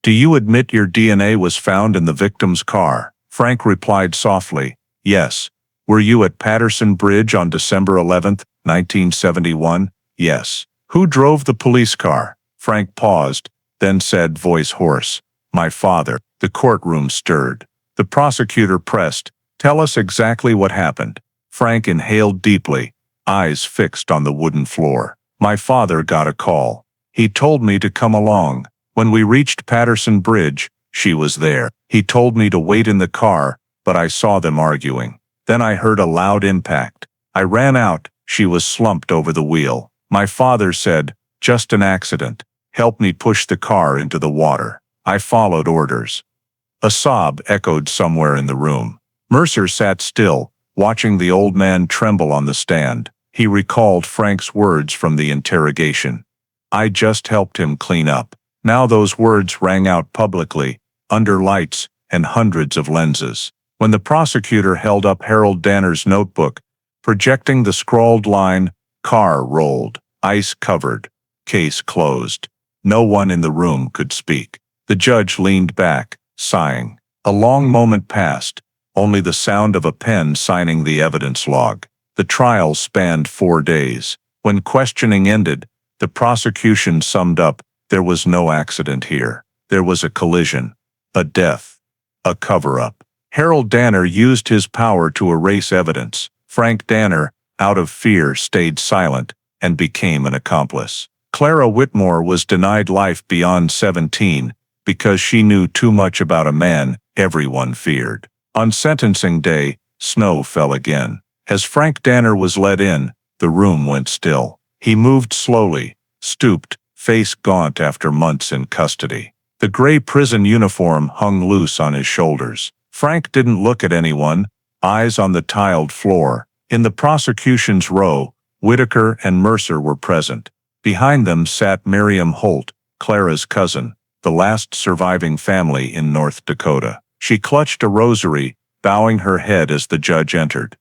"Do you admit your DNA was found in the victim's car?" Frank replied softly, "Yes." "Were you at Patterson Bridge on December 11, 1971? "Yes." "Who drove the police car?" Frank paused, then said, voice hoarse, "My father." The courtroom stirred. The prosecutor pressed, "Tell us exactly what happened." Frank inhaled deeply, eyes fixed on the wooden floor. "My father got a call. He told me to come along. When we reached Patterson Bridge, she was there. He told me to wait in the car, but I saw them arguing. Then I heard a loud impact. I ran out. She was slumped over the wheel. My father said, 'Just an accident. Help me push the car into the water.' I followed orders." A sob echoed somewhere in the room. Mercer sat still, watching the old man tremble on the stand. He recalled Frank's words from the interrogation. "I just helped him clean up." Now those words rang out publicly, under lights and hundreds of lenses. When the prosecutor held up Harold Danner's notebook, projecting the scrawled line, "Car rolled, ice covered, case closed." No one in the room could speak. The judge leaned back, sighing. A long moment passed, only the sound of a pen signing the evidence log. The trial spanned 4 days. When questioning ended, the prosecution summed up, "There was no accident here. There was a collision, a death, a cover-up." Harold Danner used his power to erase evidence. Frank Danner, out of fear, stayed silent and became an accomplice. Clara Whitmore was denied life beyond 17 because she knew too much about a man everyone feared. On sentencing day, snow fell again. As Frank Danner was led in, the room went still. He moved slowly, stooped, face gaunt after months in custody. The gray prison uniform hung loose on his shoulders. Frank didn't look at anyone, eyes on the tiled floor. In the prosecution's row, Whitaker and Mercer were present. Behind them sat Miriam Holt, Clara's cousin, the last surviving family in North Dakota. She clutched a rosary, bowing her head as the judge entered.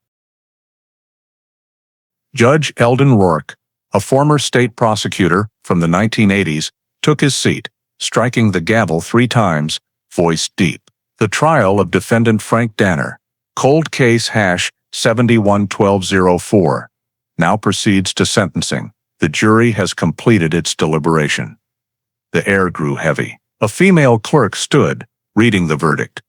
Judge Eldon Rourke, a former state prosecutor from the 1980s, took his seat, striking the gavel 3 times, voice deep. The trial of defendant Frank Danner, cold case #71-1204, now proceeds to sentencing. The jury has completed its deliberation. The air grew heavy. A female clerk stood, reading the verdict.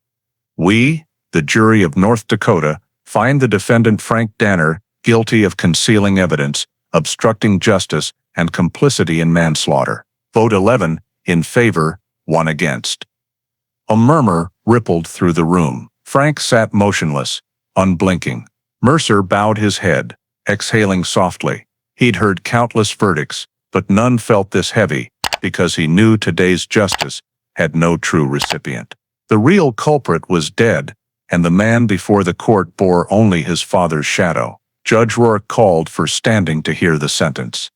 "We, the jury of North Dakota, find the defendant Frank Danner guilty of concealing evidence, obstructing justice, and complicity in manslaughter. Vote 11 in favor, 1 against." A murmur rippled through the room. Frank sat motionless, unblinking. Mercer bowed his head, exhaling softly. He'd heard countless verdicts, but none felt this heavy, because he knew today's justice had no true recipient. The real culprit was dead, and the man before the court bore only his father's shadow. Judge Rourke called for standing to hear the sentence.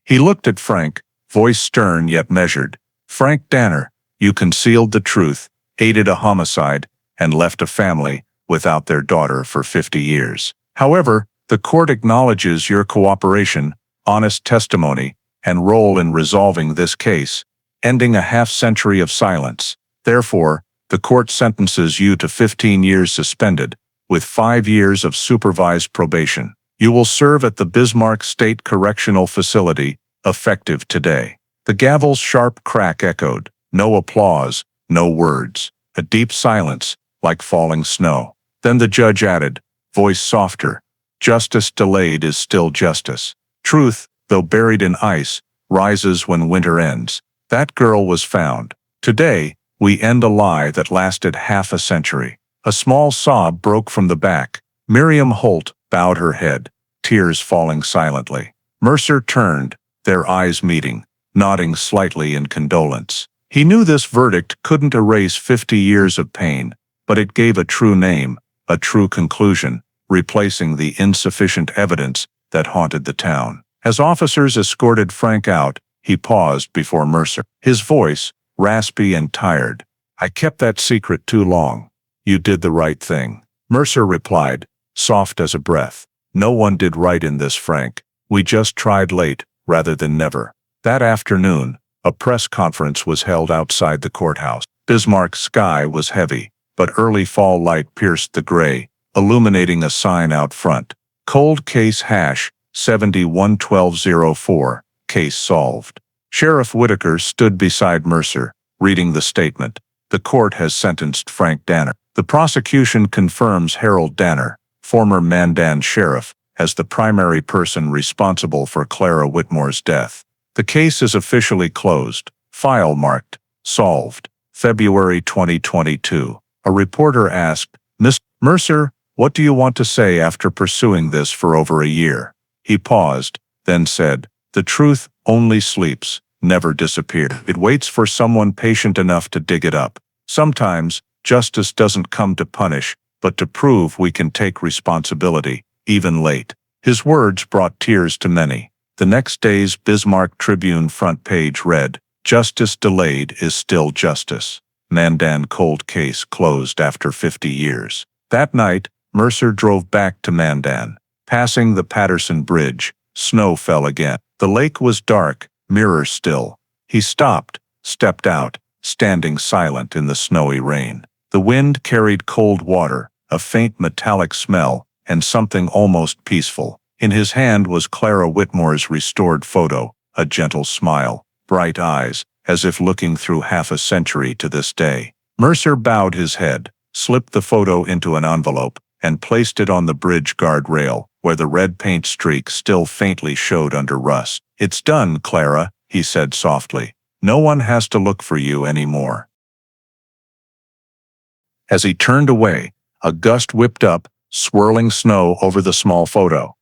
He looked at Frank, voice stern yet measured. "Frank Danner, you concealed the truth, aided a homicide, and left a family without their daughter for 50 years. However, the court acknowledges your cooperation, honest testimony, and role in resolving this case, ending a half-century of silence. Therefore, the court sentences you to 15 years suspended, with 5 years of supervised probation. You will serve at the Bismarck State Correctional Facility, effective today." The gavel's sharp crack echoed. No applause, no words. A deep silence, like falling snow. Then the judge added, voice softer, "Justice delayed is still justice. Truth, though buried in ice, rises when winter ends. That girl was found. Today, we end a lie that lasted half a century." A small sob broke from the back. Miriam Holt bowed her head, tears falling silently. Mercer turned, their eyes meeting, nodding slightly in condolence. He knew this verdict couldn't erase 50 years of pain, but it gave a true name, a true conclusion, replacing the insufficient evidence that haunted the town. As officers escorted Frank out, he paused before Mercer. His voice, raspy and tired. "I kept that secret too long. You did the right thing." Mercer replied, soft as a breath. "No one did right in this, Frank. We just tried late, rather than never." That afternoon, a press conference was held outside the courthouse. Bismarck's sky was heavy, but early fall light pierced the gray, illuminating a sign out front. Cold Case Hash 711204, case solved. Sheriff Whitaker stood beside Mercer, reading the statement. "The court has sentenced Frank Danner. The prosecution confirms Harold Danner, former Mandan sheriff, as the primary person responsible for Clara Whitmore's death. The case is officially closed. File marked, solved. February 2022. A reporter asked, "Mr. Mercer, what do you want to say after pursuing this for over a year?" He paused, then said, "The truth only sleeps, never disappears. It waits for someone patient enough to dig it up. Sometimes, justice doesn't come to punish, but to prove we can take responsibility, even late." His words brought tears to many. The next day's Bismarck Tribune front page read, "Justice delayed is still justice. Mandan cold case closed after 50 years." That night, Mercer drove back to Mandan. Passing the Patterson Bridge, snow fell again. The lake was dark, mirror still. He stopped, stepped out, standing silent in the snowy rain. The wind carried cold water, a faint metallic smell, and something almost peaceful. In his hand was Clara Whitmore's restored photo, a gentle smile, bright eyes, as if looking through half a century to this day. Mercer bowed his head, slipped the photo into an envelope, and placed it on the bridge guardrail, where the red paint streak still faintly showed under rust. "It's done, Clara," he said softly. "No one has to look for you anymore." As he turned away, a gust whipped up, swirling snow over the small photo.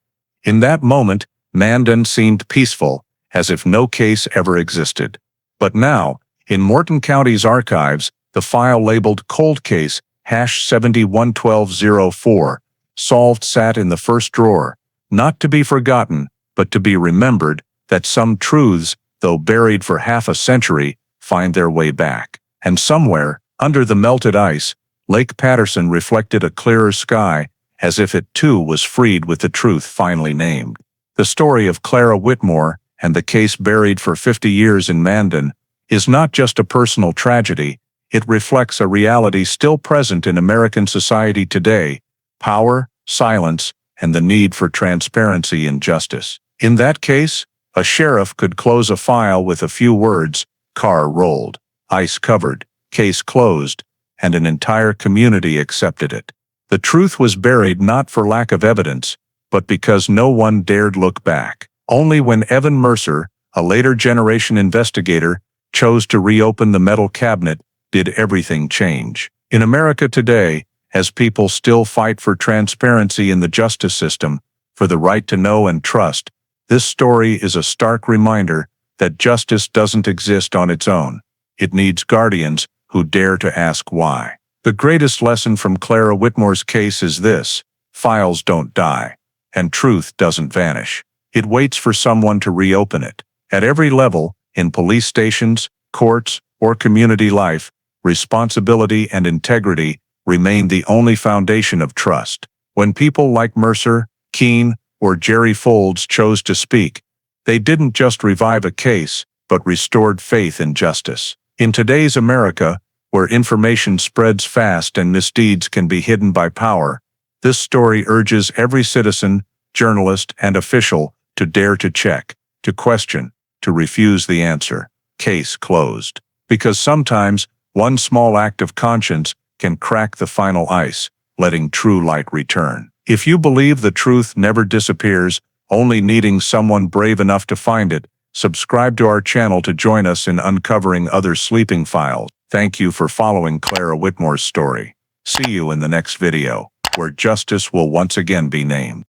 In that moment, Mandan seemed peaceful, as if no case ever existed. But now, in Morton County's archives, the file labeled Cold Case Hash 711204, solved sat in the first drawer, not to be forgotten, but to be remembered, that some truths, though buried for half a century, find their way back. And somewhere, under the melted ice, Lake Patterson reflected a clearer sky, as if it too was freed with the truth finally named. The story of Clara Whitmore, and the case buried for 50 years in Mandan, is not just a personal tragedy, it reflects a reality still present in American society today: power, silence, and the need for transparency and justice. In that case, a sheriff could close a file with a few words: "Car rolled, ice covered, case closed," and an entire community accepted it. The truth was buried not for lack of evidence, but because no one dared look back. Only when Evan Mercer, a later generation investigator, chose to reopen the metal cabinet did everything change. In America today, as people still fight for transparency in the justice system, for the right to know and trust, this story is a stark reminder that justice doesn't exist on its own. It needs guardians who dare to ask why. The greatest lesson from Clara Whitmore's case is this: files don't die, and truth doesn't vanish. It waits for someone to reopen it. At every level, in police stations, courts, or community life, responsibility and integrity remain the only foundation of trust. When people like Mercer, Keene, or Jerry Folds chose to speak, they didn't just revive a case, but restored faith in justice. In today's America, where information spreads fast and misdeeds can be hidden by power, this story urges every citizen, journalist, and official to dare to check, to question, to refuse the answer. Case closed. Because sometimes, one small act of conscience can crack the final ice, letting true light return. If you believe the truth never disappears, only needing someone brave enough to find it, subscribe to our channel to join us in uncovering other sleeping files. Thank you for following Clara Whitmore's story. See you in the next video, where justice will once again be named.